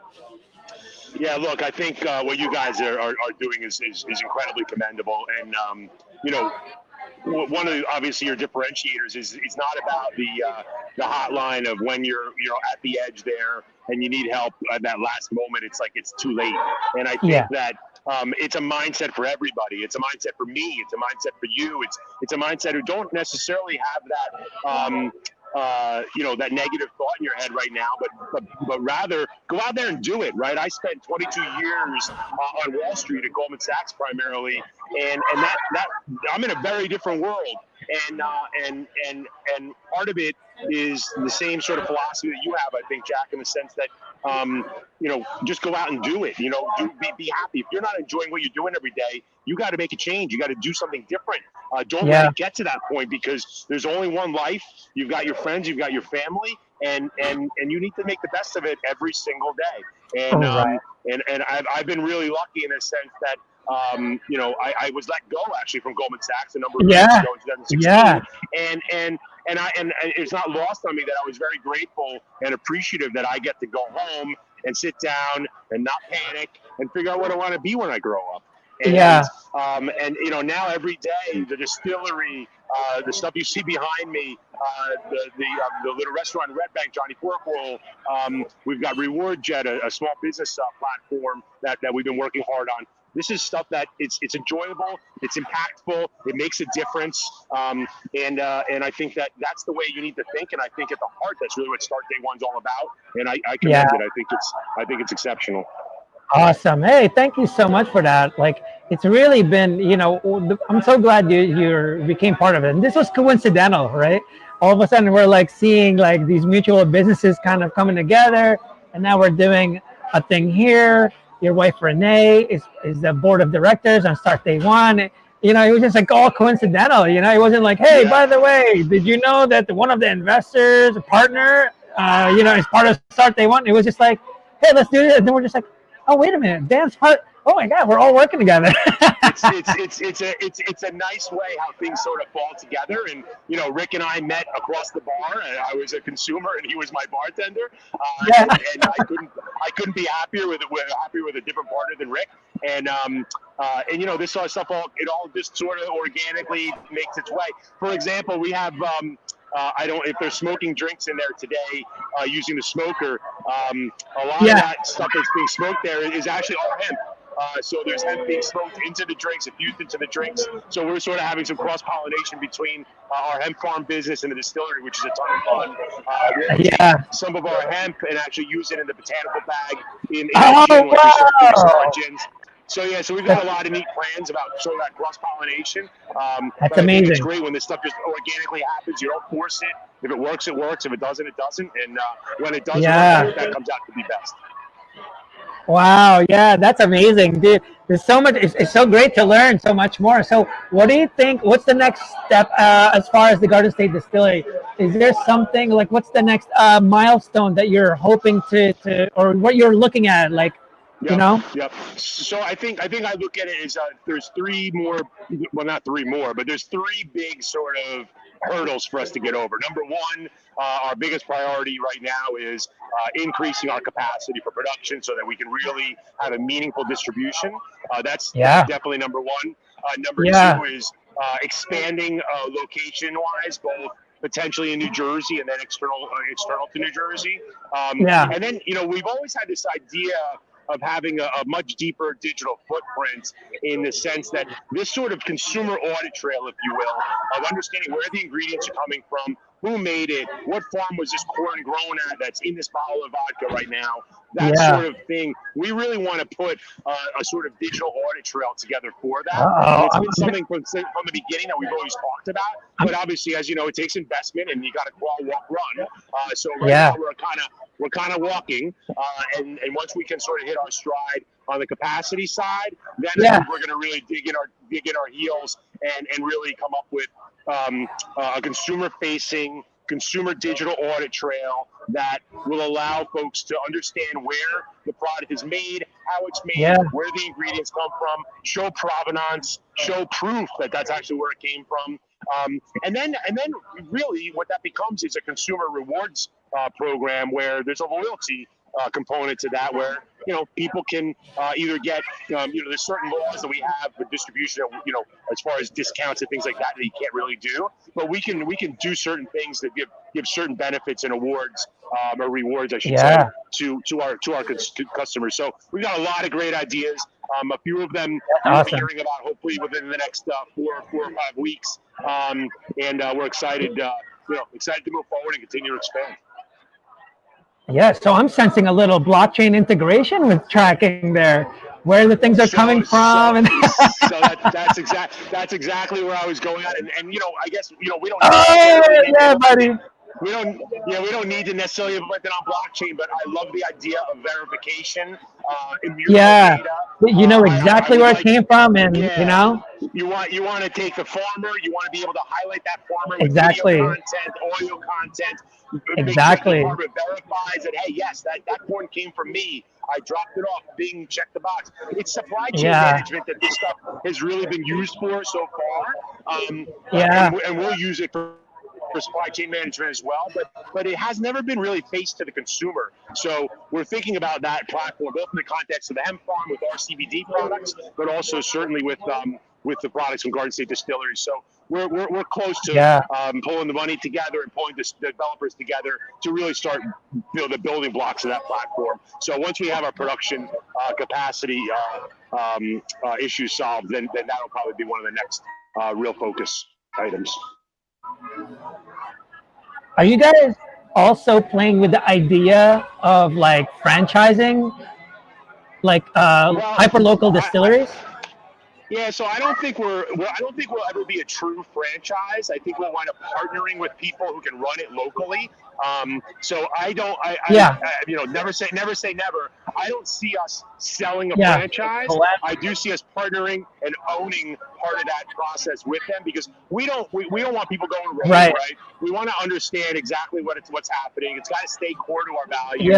Yeah, look, I think what you guys are doing is incredibly commendable. And, you know, one of obviously your differentiators is not about the hotline of when you're at the edge there and you need help at that last moment. It's like it's too late. And I think that it's a mindset for everybody. It's a mindset for me. It's a mindset for you. It's a mindset who don't necessarily have that you know, that negative thought in your head right now, but rather go out there and do it, right? I spent 22 years on Wall Street at Goldman Sachs primarily, and that I'm in a very different world, and part of it is the same sort of philosophy that you have, I think, Jack, in the sense that you know, just go out and do it. You know, be happy. If you're not enjoying what you're doing every day, you got to make a change. You got to do something different. Don't let it get to that point, because there's only one life. You've got your friends, you've got your family, and you need to make the best of it every single day. And and I've been really lucky in a sense that you know, I was let go actually from Goldman Sachs a number of years ago in 2016. And it's not lost on me that I was very grateful and appreciative that I get to go home and sit down and not panic and figure out what I want to be when I grow up. And, and you know, now every day the distillery, the stuff you see behind me, the little restaurant in Red Bank, Johnny Porkroll, we've got Reward Jet, a small business platform that we've been working hard on. This is stuff that it's enjoyable, it's impactful, it makes a difference, and I think that's the way you need to think. And I think at the heart, that's really what Start Day One's all about. And I commend it. I think it's exceptional. Awesome. Hey, thank you so much for that. Like, it's really been, you know, I'm so glad you became part of it. And this was coincidental, right? All of a sudden, we're like seeing like these mutual businesses kind of coming together, and now we're doing a thing here. Your wife Renee is the board of directors on Start Day One. You know, it was just like all coincidental. You know, it wasn't like, hey, by the way, did you know that one of the investors, a partner, you know, is part of Start Day One? It was just like, hey, let's do this. And then we're just like, oh, wait a minute, Dan's part. Oh my God, we're all working together. It's a nice way how things sort of fall together. And you know, Rick and I met across the bar. And I was a consumer, and he was my bartender. And I couldn't be happier with a different partner than Rick. And you know, this sort of stuff it all just sort of organically makes its way. For example, we have. If there's smoking drinks in there today, using the smoker, a lot of that stuff that's being smoked there is actually all hemp. So there's hemp being smoked into the drinks, infused into the drinks. So we're sort of having some cross-pollination between our hemp farm business and the distillery, which is a ton of fun. Some of our hemp and actually use it in the botanical bag in our gin, which we start doing some more gins. So we've got a lot of neat plans about sort of that cross-pollination. That's amazing. It's great when this stuff just organically happens. You don't force it. If it works, it works. If it doesn't, it doesn't. And when it does work, that comes out to be best. Wow, yeah, that's amazing, dude. There's so much. It's so great to learn so much more. So, what do you think? What's the next step as far as the Garden State Distillery? Is there something like what's the next milestone that you're hoping to, or what you're looking at? Like, you Yep, know? yep. So I look at it as there's three more, well, not three more, but there's three big sort of hurdles for us to get over. Number one, our biggest priority right now is increasing our capacity for production so that we can really have a meaningful distribution. That's definitely number one. Number two is expanding location-wise, both potentially in New Jersey and then external to New Jersey. And then, we've always had this idea of having a much deeper digital footprint in the sense that this sort of consumer audit trail, if you will, of understanding where the ingredients are coming from, who made it, what farm was this corn grown at that's in this bottle of vodka right now, that sort of thing. We really want to put a sort of digital audit trail together for that. And it's been something from the beginning that we've always talked about, but obviously, as you know, it takes investment and you got to crawl, walk, run. So right now we're kind of walking, and once we can sort of hit our stride on the capacity side, then I think we're going to really dig in our heels and really come up with a consumer-facing, consumer digital audit trail that will allow folks to understand where the product is made, how it's made, where the ingredients come from, show provenance, show proof that that's actually where it came from. And then really what that becomes is a consumer rewards program where there's a loyalty component to that, where people can either get there's certain laws that we have for distribution, as far as discounts and things like that you can't really do, but we can do certain things that give certain benefits and awards or rewards, I should say, to our customers. So we've got a lot of great ideas. A few of them you'll be hearing about hopefully within the next 4 or 5 weeks, and we're excited to move forward and continue to expand. Yeah, so I'm sensing a little blockchain integration with tracking there, where the things are coming from. So that's exactly where I was going at, and I guess we don't. Buddy. We don't need to necessarily implement it on blockchain, but I love the idea of verification. Data. You know exactly where it came from, and you want to take the farmer. You want to be able to highlight that farmer with video content, audio content. Exactly. The farmer verifies that, hey, yes, that corn came from me. I dropped it off. Bing, check the box. It's supply chain management that this stuff has really been used for so far. And we'll use it for supply chain management as well, but it has never been really faced to the consumer. So we're thinking about that platform, both in the context of the hemp farm with our CBD products, but also certainly with the products from Garden State Distillery. So we're close to pulling the money together and pulling the developers together to really start the building blocks of that platform. So once we have our production capacity issues solved, then that'll probably be one of the next real focus items. Are you guys also playing with the idea of like franchising, like hyper-local distilleries? Yeah, so I don't think we'll ever be a true franchise. I think we'll wind up partnering with people who can run it locally. So never say never. I don't see us selling a franchise. I do see us partnering and owning part of that process with them, because we don't want people going rogue, right? We want to understand exactly what's happening. It's got to stay core to our values.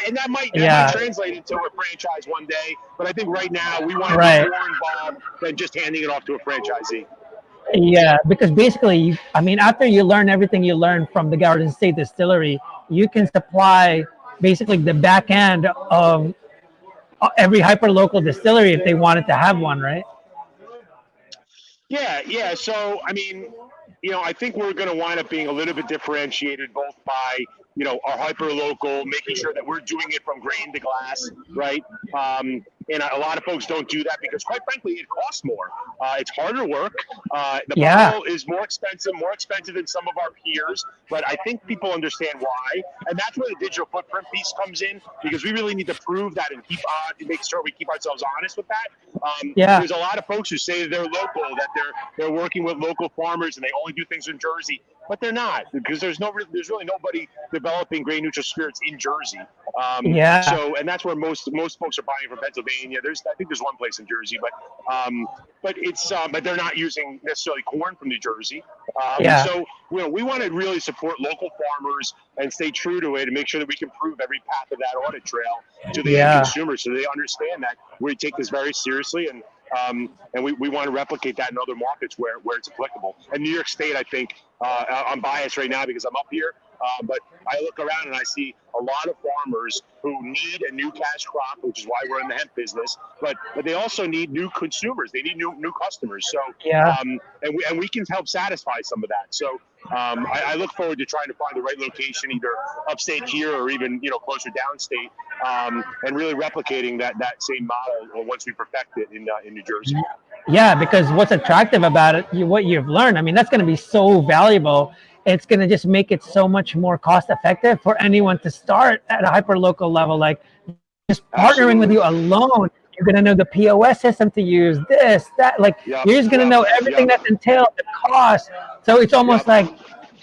And that might translate into a franchise one day, but I think right now we want to be more involved than just handing it off to a franchisee. Yeah, because basically, after you learn everything you learn from the Garden State Distillery, you can supply basically the back end of every hyper-local distillery if they wanted to have one, right? Yeah. So, I think we're going to wind up being a little bit differentiated both by, our hyper-local, making sure that we're doing it from grain to glass, right? And a lot of folks don't do that because, quite frankly, it costs more. It's harder work. The bottle is more expensive than some of our peers, but I think people understand why. And that's where the digital footprint piece comes in, because we really need to prove that and make sure we keep ourselves honest with that. There's a lot of folks who say they're local, that they're working with local farmers and they only do things in Jersey, but they're not, because there's really nobody. developing grain neutral spirits in Jersey. Yeah. So, and that's where most folks are buying from Pennsylvania. I think there's one place in Jersey, but it's but they're not using necessarily corn from New Jersey. Yeah. So we want to really support local farmers and stay true to it and make sure that we can prove every path of that audit trail to the end consumer, so they understand that we take this very seriously, and we want to replicate that in other markets where it's applicable. And New York State, I think, I'm biased right now because I'm up here, but I look around and I see a lot of farmers who need a new cash crop, which is why we're in the hemp business, but they also need new consumers. They need new customers. So, and we can help satisfy some of that. So I look forward to trying to find the right location, either upstate here or even, closer downstate, and really replicating that same model once we perfect it in New Jersey. Yeah, because what's attractive about it, what you've learned, I mean, that's going to be so valuable. It's going to just make it so much more cost effective for anyone to start at a hyper local level. Like just partnering with you alone, you're going to know the POS system to use, this, that, like you're just going to know everything that's entailed, the cost. So it's almost like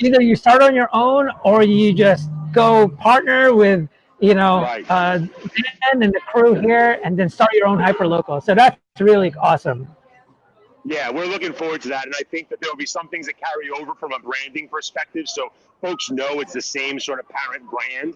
either you start on your own or you just go partner with, Dan and the crew here, and then start your own hyper local. So that's really awesome. Yeah, we're looking forward to that, and I think that there will be some things that carry over from a branding perspective, so folks know it's the same sort of parent brand.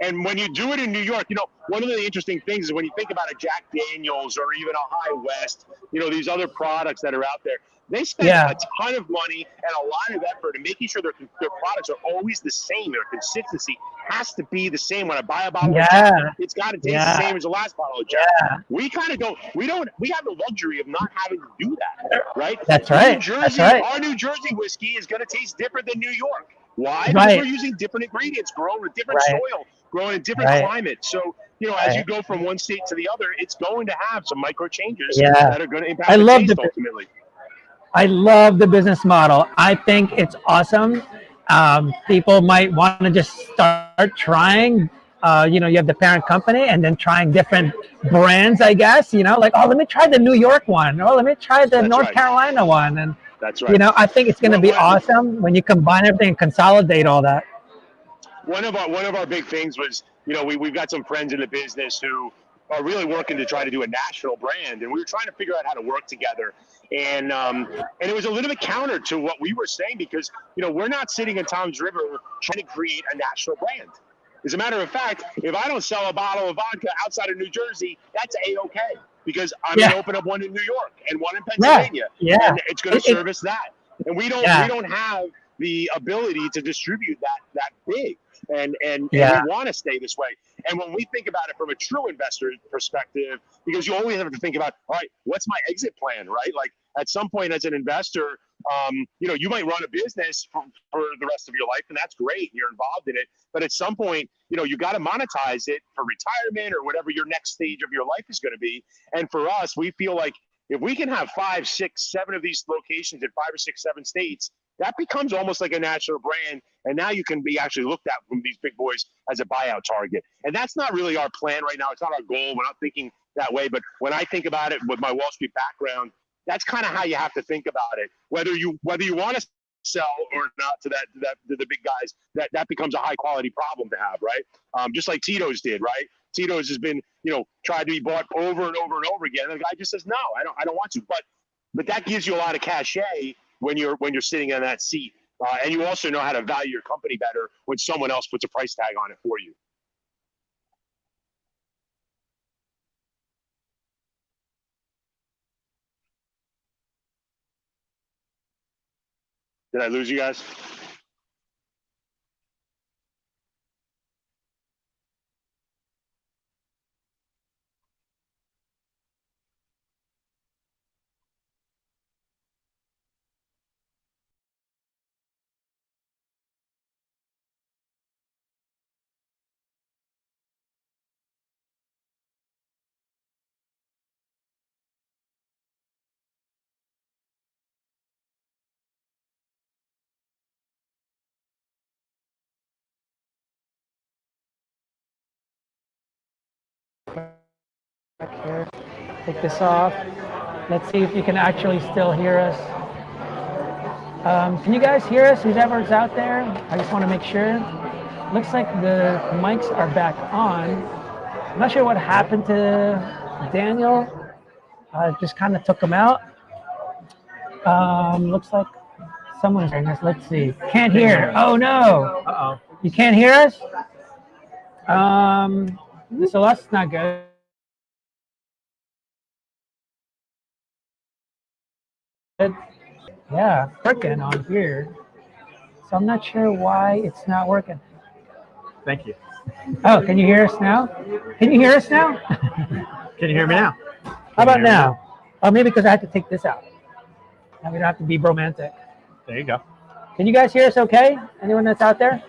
And when you do it in New York, one of the interesting things is when you think about a Jack Daniels or even a High West, these other products that are out there, they spend a ton of money and a lot of effort in making sure their products are always the same. Their consistency has to be the same. When I buy a bottle of Jack, it's got to taste the same as the last bottle of Jack. We kind of don't. We have the luxury of not having to do that, right? That's right. New Jersey, our New Jersey whiskey is going to taste different than New York. Why? Because we're using different ingredients, grown with different soil, grown in different climate. So, as you go from one state to the other, it's going to have some micro changes that are going to impact the taste ultimately. I love the business model. I think it's awesome. People might want to just start trying. You have the parent company and then trying different brands, I guess, like, oh, let me try the New York one. Or let me try the North Carolina one. And, that's right. I think it's going to be awesome when you combine everything and consolidate all that. One of our big things was, we've got some friends in the business who are really working to try to do a national brand, and we were trying to figure out how to work together. And it was a little bit counter to what we were saying because, we're not sitting in Tom's River trying to create a national brand. As a matter of fact, if I don't sell a bottle of vodka outside of New Jersey, that's A-okay because I'm going to open up one in New York and one in Pennsylvania. And it's going to service that. And we don't have the ability to distribute that big. And we want to stay this way. And when we think about it from a true investor perspective, because you always have to think about, all right, what's my exit plan, right? Like at some point as an investor, you might run a business for the rest of your life, and that's great. You're involved in it. But at some point, you got to monetize it for retirement or whatever your next stage of your life is going to be. And for us, we feel like if we can have 5, 6, 7 of these locations in 5 or 6, 7 states, that becomes almost like a national brand. And now you can be actually looked at from these big boys as a buyout target. And that's not really our plan right now. It's not our goal. We're not thinking that way. But when I think about it with my Wall Street background, that's kind of how you have to think about it. Whether you want to sell or not to the big guys, that becomes a high quality problem to have, right? Just like Tito's did, right? Tito's has been, tried to be bought over and over and over again. And the guy just says, no, I don't want to. But that gives you a lot of cachet when you're sitting in that seat. And you also know how to value your company better when someone else puts a price tag on it for you. Did I lose you guys? Back here, take this off. Let's see if you can actually still hear us. Can you guys hear us? Whoever's out there? I just want to make sure. Looks like the mics are back on. I'm not sure what happened to Daniel. I just kind of took him out. Looks like someone's hearing us. Let's see. Can't hear. Oh no. Uh-oh. You can't hear us? So that's not good. Yeah, working on here. So I'm not sure why it's not working. Thank you. Oh, can you hear us now? Can you hear us now? Can you hear me now? How about now? Oh, maybe because I had to take this out. Now we don't have to be romantic. There you go. Can you guys hear us okay? Anyone that's out there?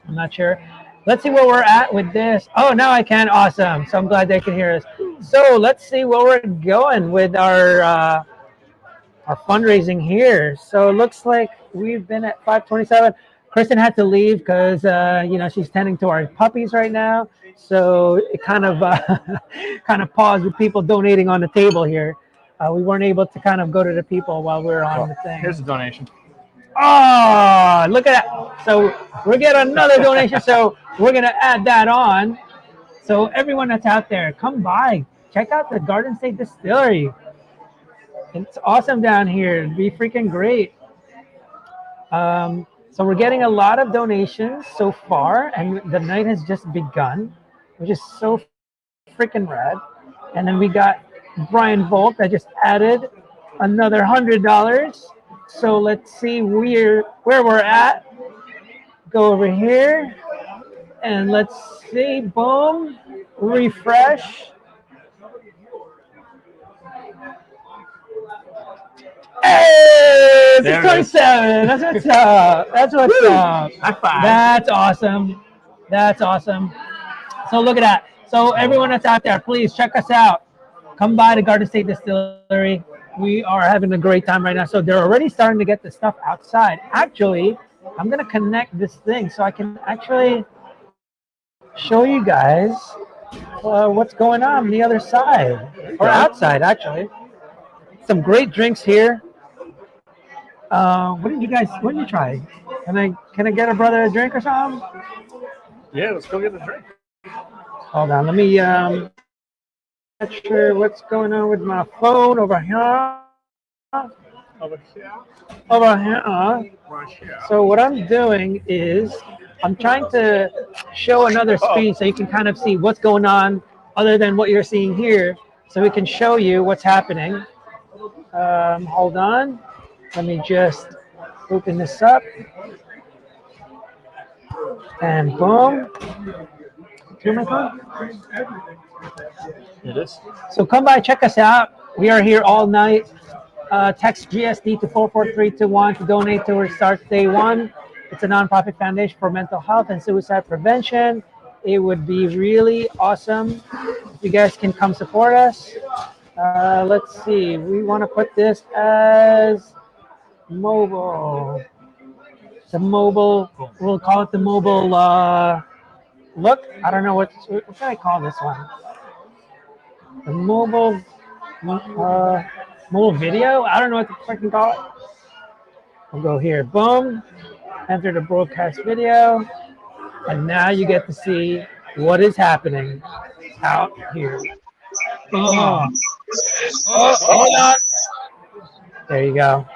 I'm not sure. Let's see where we're at with this. Oh, now I can. Awesome. So I'm glad they can hear us. So let's see where we're going with our fundraising here. So it looks like we've been at 527. Kristen had to leave because she's tending to our puppies right now. So it kind of paused with people donating on the table here. We weren't able to kind of go to the people while we were on the thing. Here's a donation. Oh, look at that. So we're getting another donation. So we're going to add that on. So everyone that's out there, come by. Check out the Garden State Distillery. It's awesome down here. It'd be freaking great. So we're getting a lot of donations so far, and the night has just begun, which is so freaking rad. And then we got Brian Volk that just added another $100. So let's see where we're at. Go over here, and let's see. Boom. Refresh. Hey, it's 27. That's what's up. That's what's up. High five. That's awesome. That's awesome. So look at that. So everyone that's out there, please check us out. Come by the Garden State Distillery. We are having a great time right now. So they're already starting to get the stuff outside. Actually, I'm going to connect this thing so I can actually show you guys what's going on the other side. Or outside, actually. Some great drinks here. What did you try? Can I get a brother a drink or something? Yeah, let's go get a drink. Hold on, let me not sure what's going on with my phone over here. Over here. Over here. Right here. So what I'm doing is I'm trying to show another screen so you can kind of see what's going on other than what you're seeing here, so we can show you what's happening. Hold on. Let me just open this up. And boom. Hear my phone? It is. So come by, check us out. We are here all night. Text GSD to 44321 to donate towards Start Day 1. It's a nonprofit foundation for mental health and suicide prevention. It would be really awesome if you guys can come support us. Let's see. We want to put this as mobile. The mobile. We'll call it the mobile. Look. I don't know what can I call this one. The mobile. Mobile video. I don't know what to freaking call it. We'll go here. Boom. Enter the broadcast video, and now you get to see what is happening out here. Oh, hold on. There you go.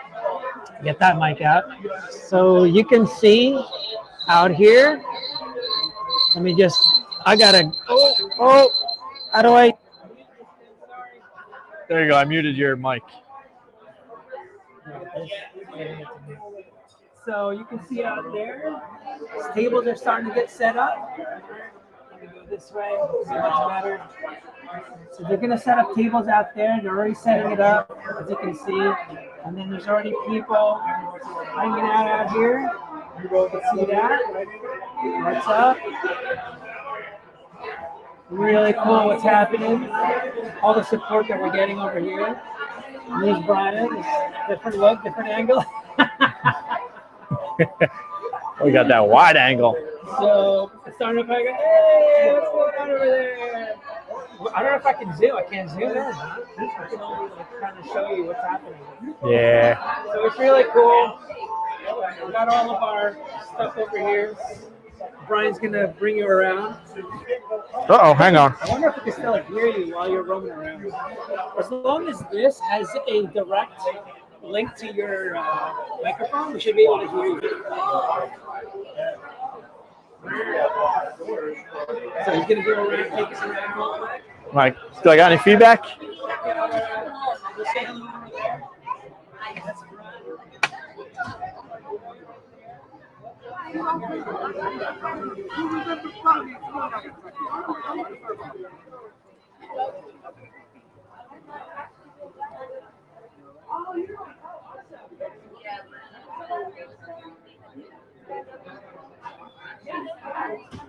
Get that mic out. So you can see out here. Let me just, I gotta, how do I? There you go. I muted your mic. So you can see out there, tables are starting to get set up. Let me go this way, it's much better. So they're gonna set up tables out there. They're already setting it up, as you can see. And then there's already people hanging out here. You can see that. What's up? Really cool what's happening. All the support that we're getting over here. There's Brian. Different look, different angle. We got that wide angle. So it's starting to go, hey, what's going on over there? I don't know if I can zoom. I can't zoom in. Huh? I can only like kind of show you what's happening. Yeah. So it's really cool. We got all of our stuff over here. Brian's gonna bring you around. Uh-oh, hang on. I wonder if we can still hear you while you're roaming around. As long as this has a direct link to your microphone, we should be able to hear you. So he's gonna go around, take us around real quick. Mike, do I got any feedback?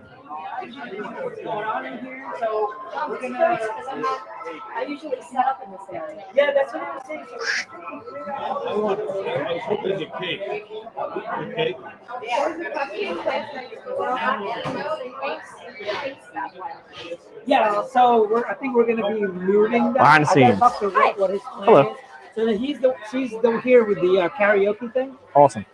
What's going on in here? So we're gonna. I usually set up in this area. Yeah, that's what I was saying. I was hoping to get cake. The cake? Yeah, so I think we're gonna be moving that. Behind the I gotta scenes. talk to Rick what his plan Hello. is. So that she's here with the karaoke thing. Awesome.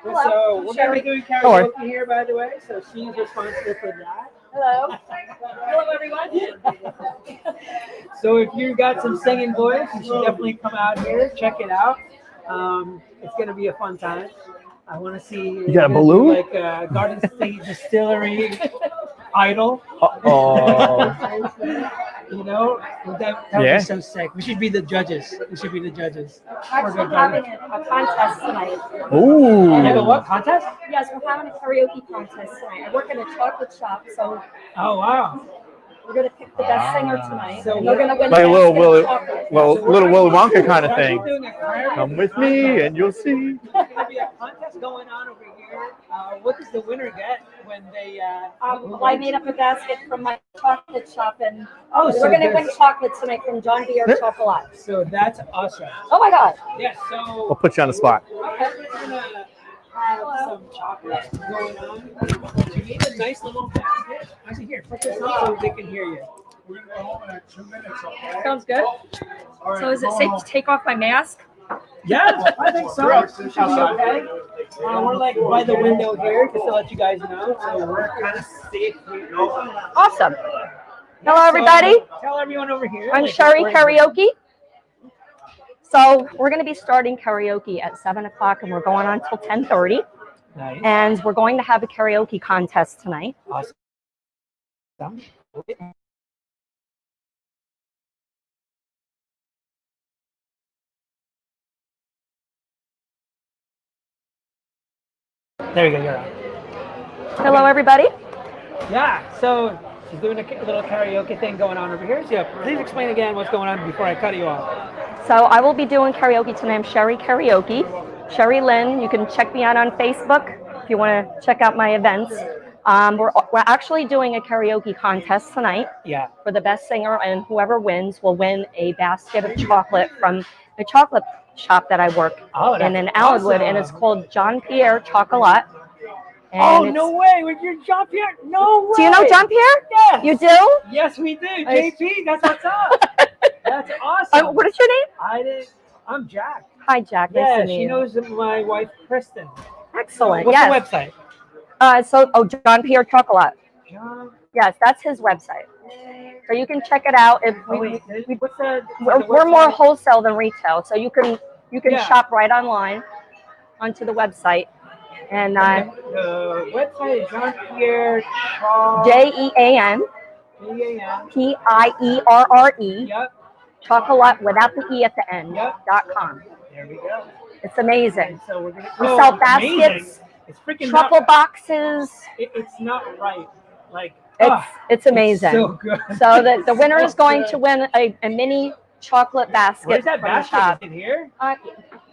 So we're gonna be doing Hello. karaoke here, by the way. So she's responsible for that. Hello. Hello, everyone. So if you got some singing voice, you should definitely come out here, check it out. It's gonna be a fun time. I want to see. You got a balloon? Like Garden State Distillery idol. Uh-oh. You know, that would Yeah. be so sick. We should be the judges. We should be the judges. Actually, we're having a contest tonight. Ooh. Like a what contest? Yes, we're having a karaoke contest tonight. I work in a chocolate shop, so Oh wow! we're gonna pick the best singer tonight. So And we're gonna win Like a the little basket Willy, of chocolate. little Willy Wonka kind of We're thing. actually doing a karaoke Come with me and you'll see. There's gonna be a contest going on over here. What does the winner get when they? Well, I made up a basket from my chocolate shop, and Oh, so we're gonna win there's- chocolate tonight from John Deere Chocolate. So that's awesome. Oh my God! Yes. I'll So put you on the spot. we're gonna have some chocolate going on. You need a nice little basket. I see here. Put this up so they can hear you. We're gonna go home in like 2 minutes, okay? Sounds good. So is it safe to take off my mask? Yeah, I think so. It should be okay. We're like by the window here just to let you guys know. So we're kind of safe. Awesome. Hello, everybody. Tell everyone over here. I'm like, Sherry where- Karaoke. So we're going to be starting karaoke at 7 o'clock, and we're going on till 10:30. Nice. And we're going to have a karaoke contest tonight. Awesome. There you go. You're on. Hello, everybody. Yeah. So she's doing a little karaoke thing going on over here. So yeah, please explain again what's going on before I cut you off. So I will be doing karaoke tonight. I'm Sherry Karaoke. Sherry Lynn. You can check me out on Facebook if you want to check out my events. We're actually doing a karaoke contest tonight Yeah. for the best singer, and whoever wins will win a basket of chocolate from a chocolate shop that I work Oh, in that's Allenwood, and it's awesome. called John Pierre Chocolat. And Oh, it's- no way. With your Jean Pierre. No way. Do you know John Pierre? Yes. You do? Yes, we do. I- JP, that's what's up. That's awesome. What is your name? I did. I'm Jack. Hi, Jack. Nice Yeah, to meet she you. knows my wife, Kristen. Excellent. What's Yes. the website? John Pierre Chocolat. John. Yes, that's his website. So you can check it out. If Oh, we, wait. What's the we're more wholesale than retail, so you can Yeah. shop right online onto the website. And the website is John Pierre JEAN JEAN. PIERRE Yep. Chocolat without the E at the end. Yep. .com. There we go. It's amazing. And so we're gonna. We Oh, sell amazing. baskets, It's freaking truffle not, boxes. it's not right. Like It's amazing. so good. So the winner is going to win a mini chocolate basket Where's that from the basket? shop. Is it here?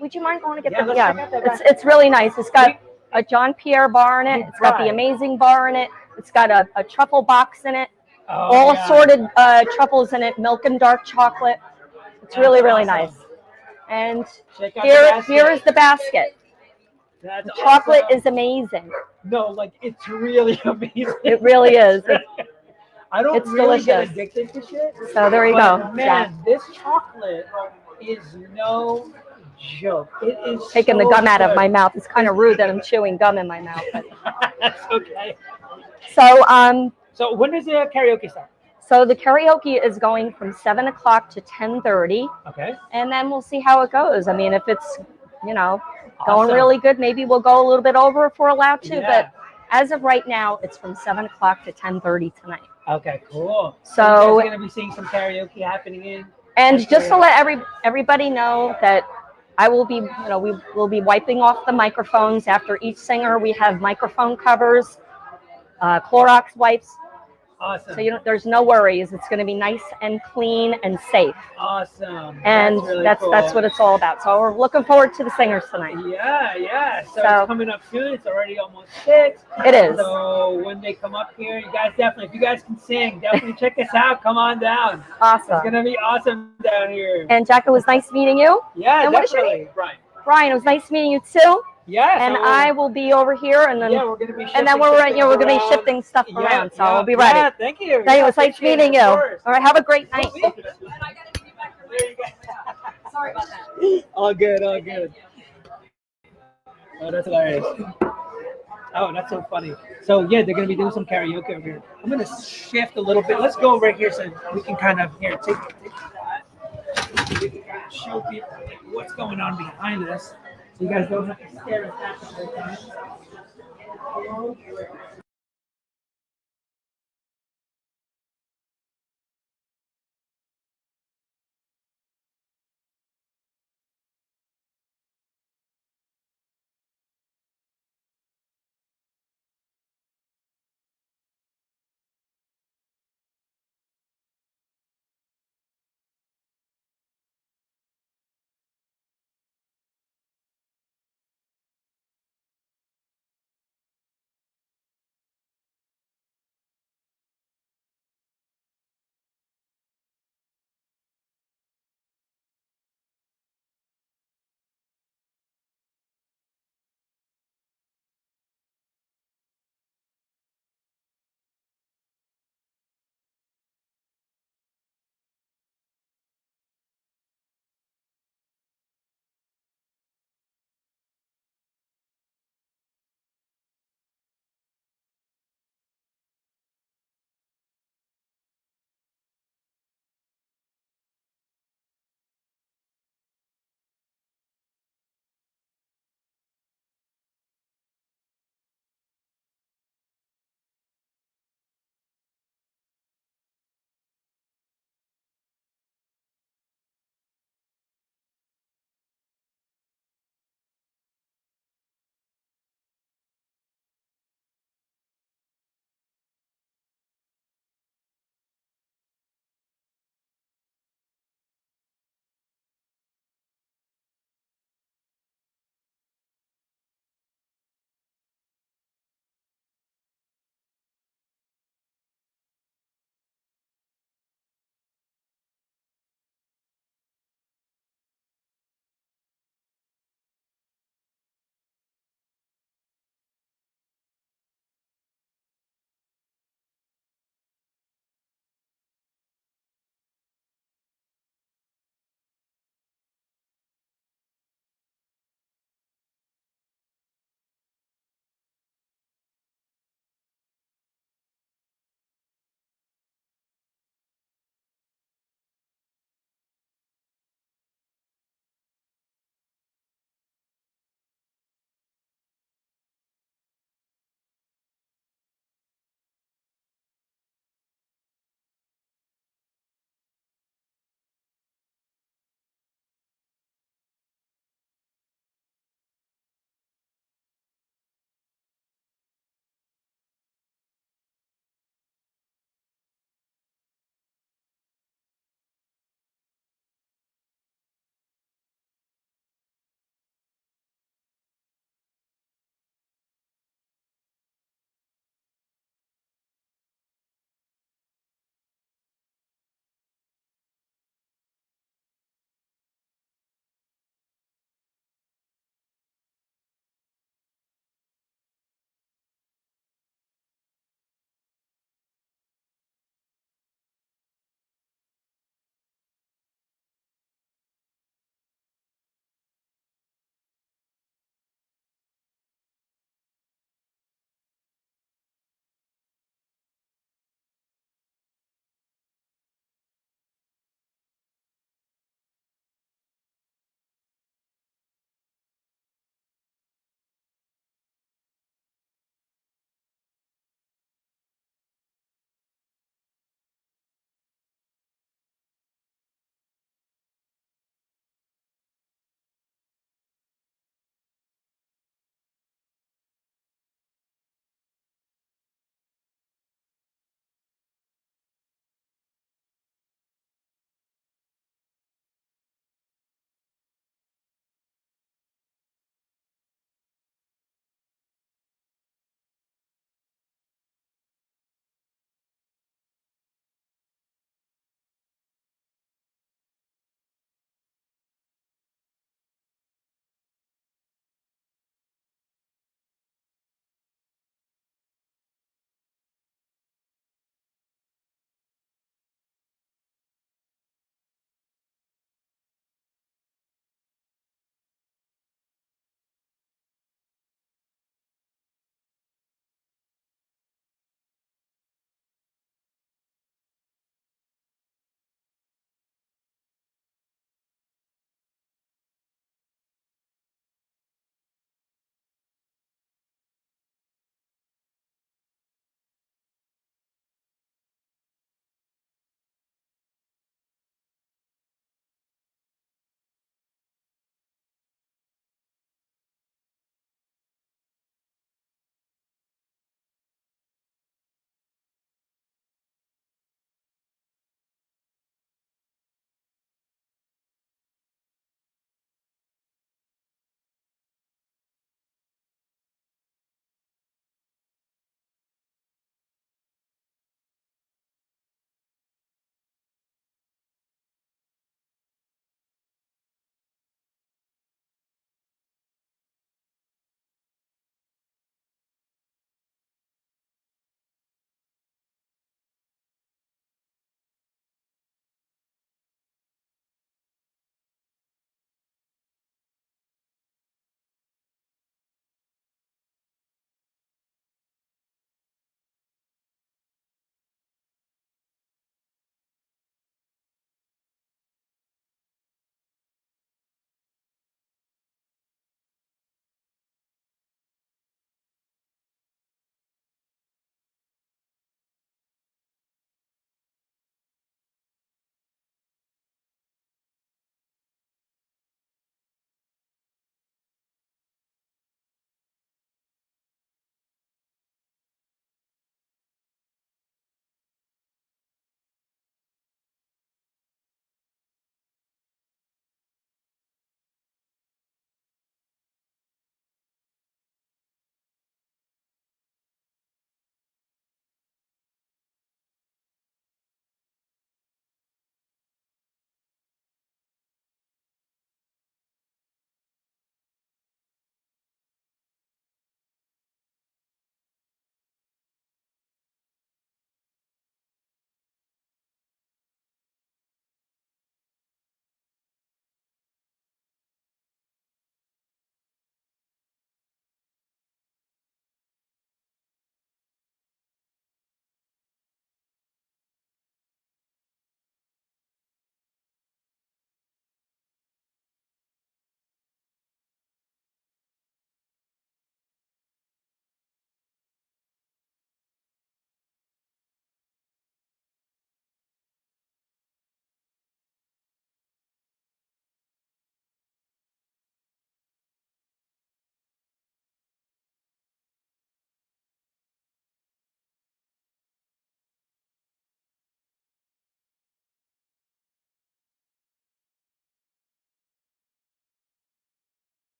Would you mind going to get Yeah, the? let's Yeah, check out that it's really nice. It's got a John Pierre bar in it. It's got the Right. amazing bar in it. It's got a truffle box in it. Oh, All yeah. assorted truffles in it. Milk and dark chocolate. It's really really That's nice. And Check out the here basket. is the basket. That's The chocolate awesome. is amazing. No, like it's really amazing. It really is. I don't It's really get delicious. addicted to shit. So there you But go. man, this chocolate is no joke. It is Taking the so gum out of good. my mouth. It's kind of rude that I'm chewing gum in my mouth. But. That's okay. So when does the karaoke start? So the karaoke is going from 7 o'clock to 10:30. Okay. And then we'll see how it goes. I mean, if it's, going Awesome. really good, maybe we'll go a little bit over if we're allowed to. Yeah. But as of right now, it's from 7 o'clock to 10:30 tonight. Okay, cool. So we're going to be seeing some karaoke happening in. And just to let everybody know that I will be, we will be wiping off the microphones after each singer. We have microphone covers, Clorox wipes. Awesome. So there's no worries. It's going to be nice and clean and safe. Awesome. And that's what it's all about. So we're looking forward to the singers tonight. Yeah. So it's coming up soon. It's already almost 6. It is. So when they come up here, you guys definitely, if you guys can sing, definitely check us out. Come on down. Awesome. It's gonna be awesome down here. And Jack, it was nice meeting you. Yeah, and definitely. What is your name? Brian. Brian, it was nice meeting you too. Yeah. And I will be over here, and then we're gonna be and then we're gonna be shifting stuff around. So I'll be ready. Yeah, thank you. It was nice meeting you. All right, have a great night. Sorry about that. All good. Oh, that's hilarious. Oh, that's so funny. So yeah, they're gonna be doing some karaoke over here. I'm gonna shift a little bit. Let's go over here so we can kind of take that. We can kind of show people what's going on behind us. So you guys don't have to stare at that the whole time.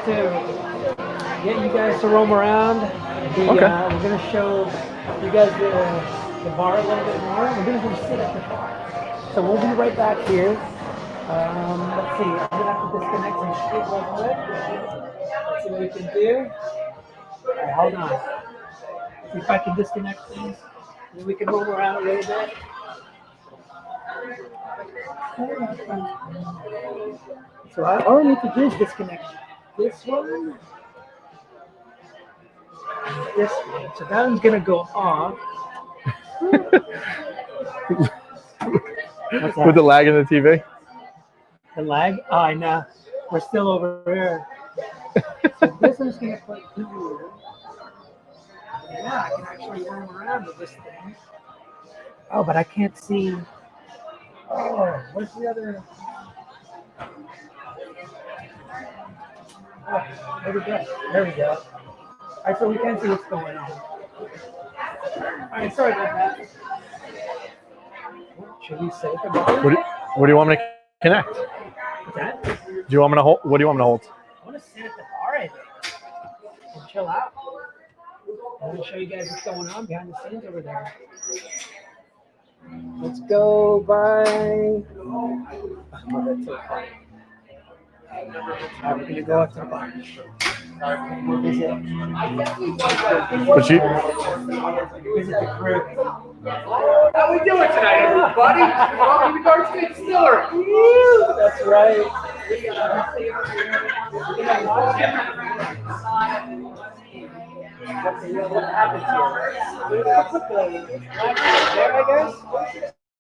to get you guys to roam around. We're going to show you guys the bar a little bit more. We're going to go sit at the bar. So we'll be right back here. Let's see. I'm going to have to disconnect some shit real quick. Let's see what we can do. All right, hold on. See if I can disconnect things. Then we can roam around a little bit. So all I need to do is disconnect this one. This one. So that one's gonna go off. With the lag in the TV? The lag? Oh, I know. We're still over here. So this one's gonna put here. Yeah, I can actually roam around with this thing. Oh, but I can't see. Oh, where's the other? Oh, there we go. There we go. All right, so we can see what's going on. All right, sorry about that. What should we say about it? What do you want me to connect? What's that? Do you want me to hold? What do you want me to hold? I want to sit at the bar, I think, and chill out. I'm going to show you guys what's going on behind the scenes over there. Let's go by. Oh, that's so funny. All right, we're going to go up to the bar. We'll visit. Visit the crew. How we doing tonight, everybody? Welcome to Garden State Distillery. That's right. What happens here? There, I guess.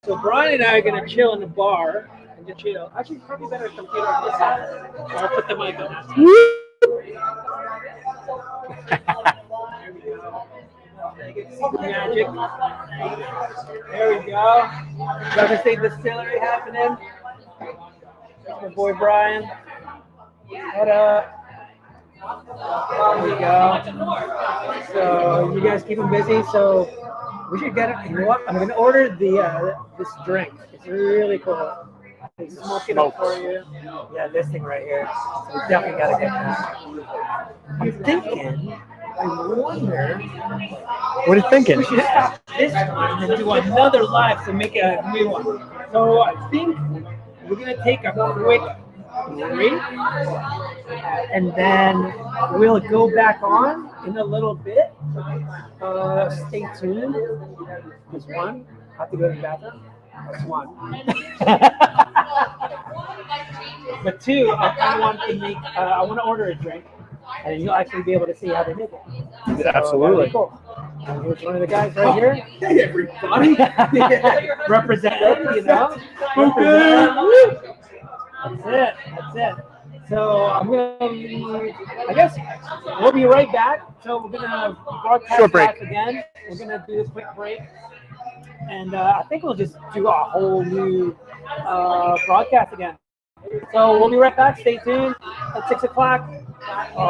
So Brian and I are gonna chill in the bar and just chill. Actually, it's probably better to come here on this side. I'll put the mic on that side. Magic. There we go. Garden State Distillery happening. That's my boy Brian. What up? There we go. So you guys keep them busy. So we should get it. You know what? I'm gonna order this drink. It's really cool. They smoke it up for you. Yeah, this thing right here. So we definitely gotta get that. I'm thinking. I wonder. What are you thinking? We should stop this one and do another live to make a new one. So I think we're gonna take a quick break, and then we'll go back on in a little bit. Stay tuned. There's one. I have to go to the bathroom. That's one. But two, I want to make. I want to order a drink, and you'll actually be able to see how they make it. Yeah, absolutely. Cool. And here's one of the guys right here. Hey, everybody. Representing, you know. Representing. That's it. So I'm gonna leave. I guess we'll be right back. So we're gonna broadcast back again. We're gonna do a quick break, and I think we'll just do a whole new broadcast again. So we'll be right back. Stay tuned at 6 o'clock.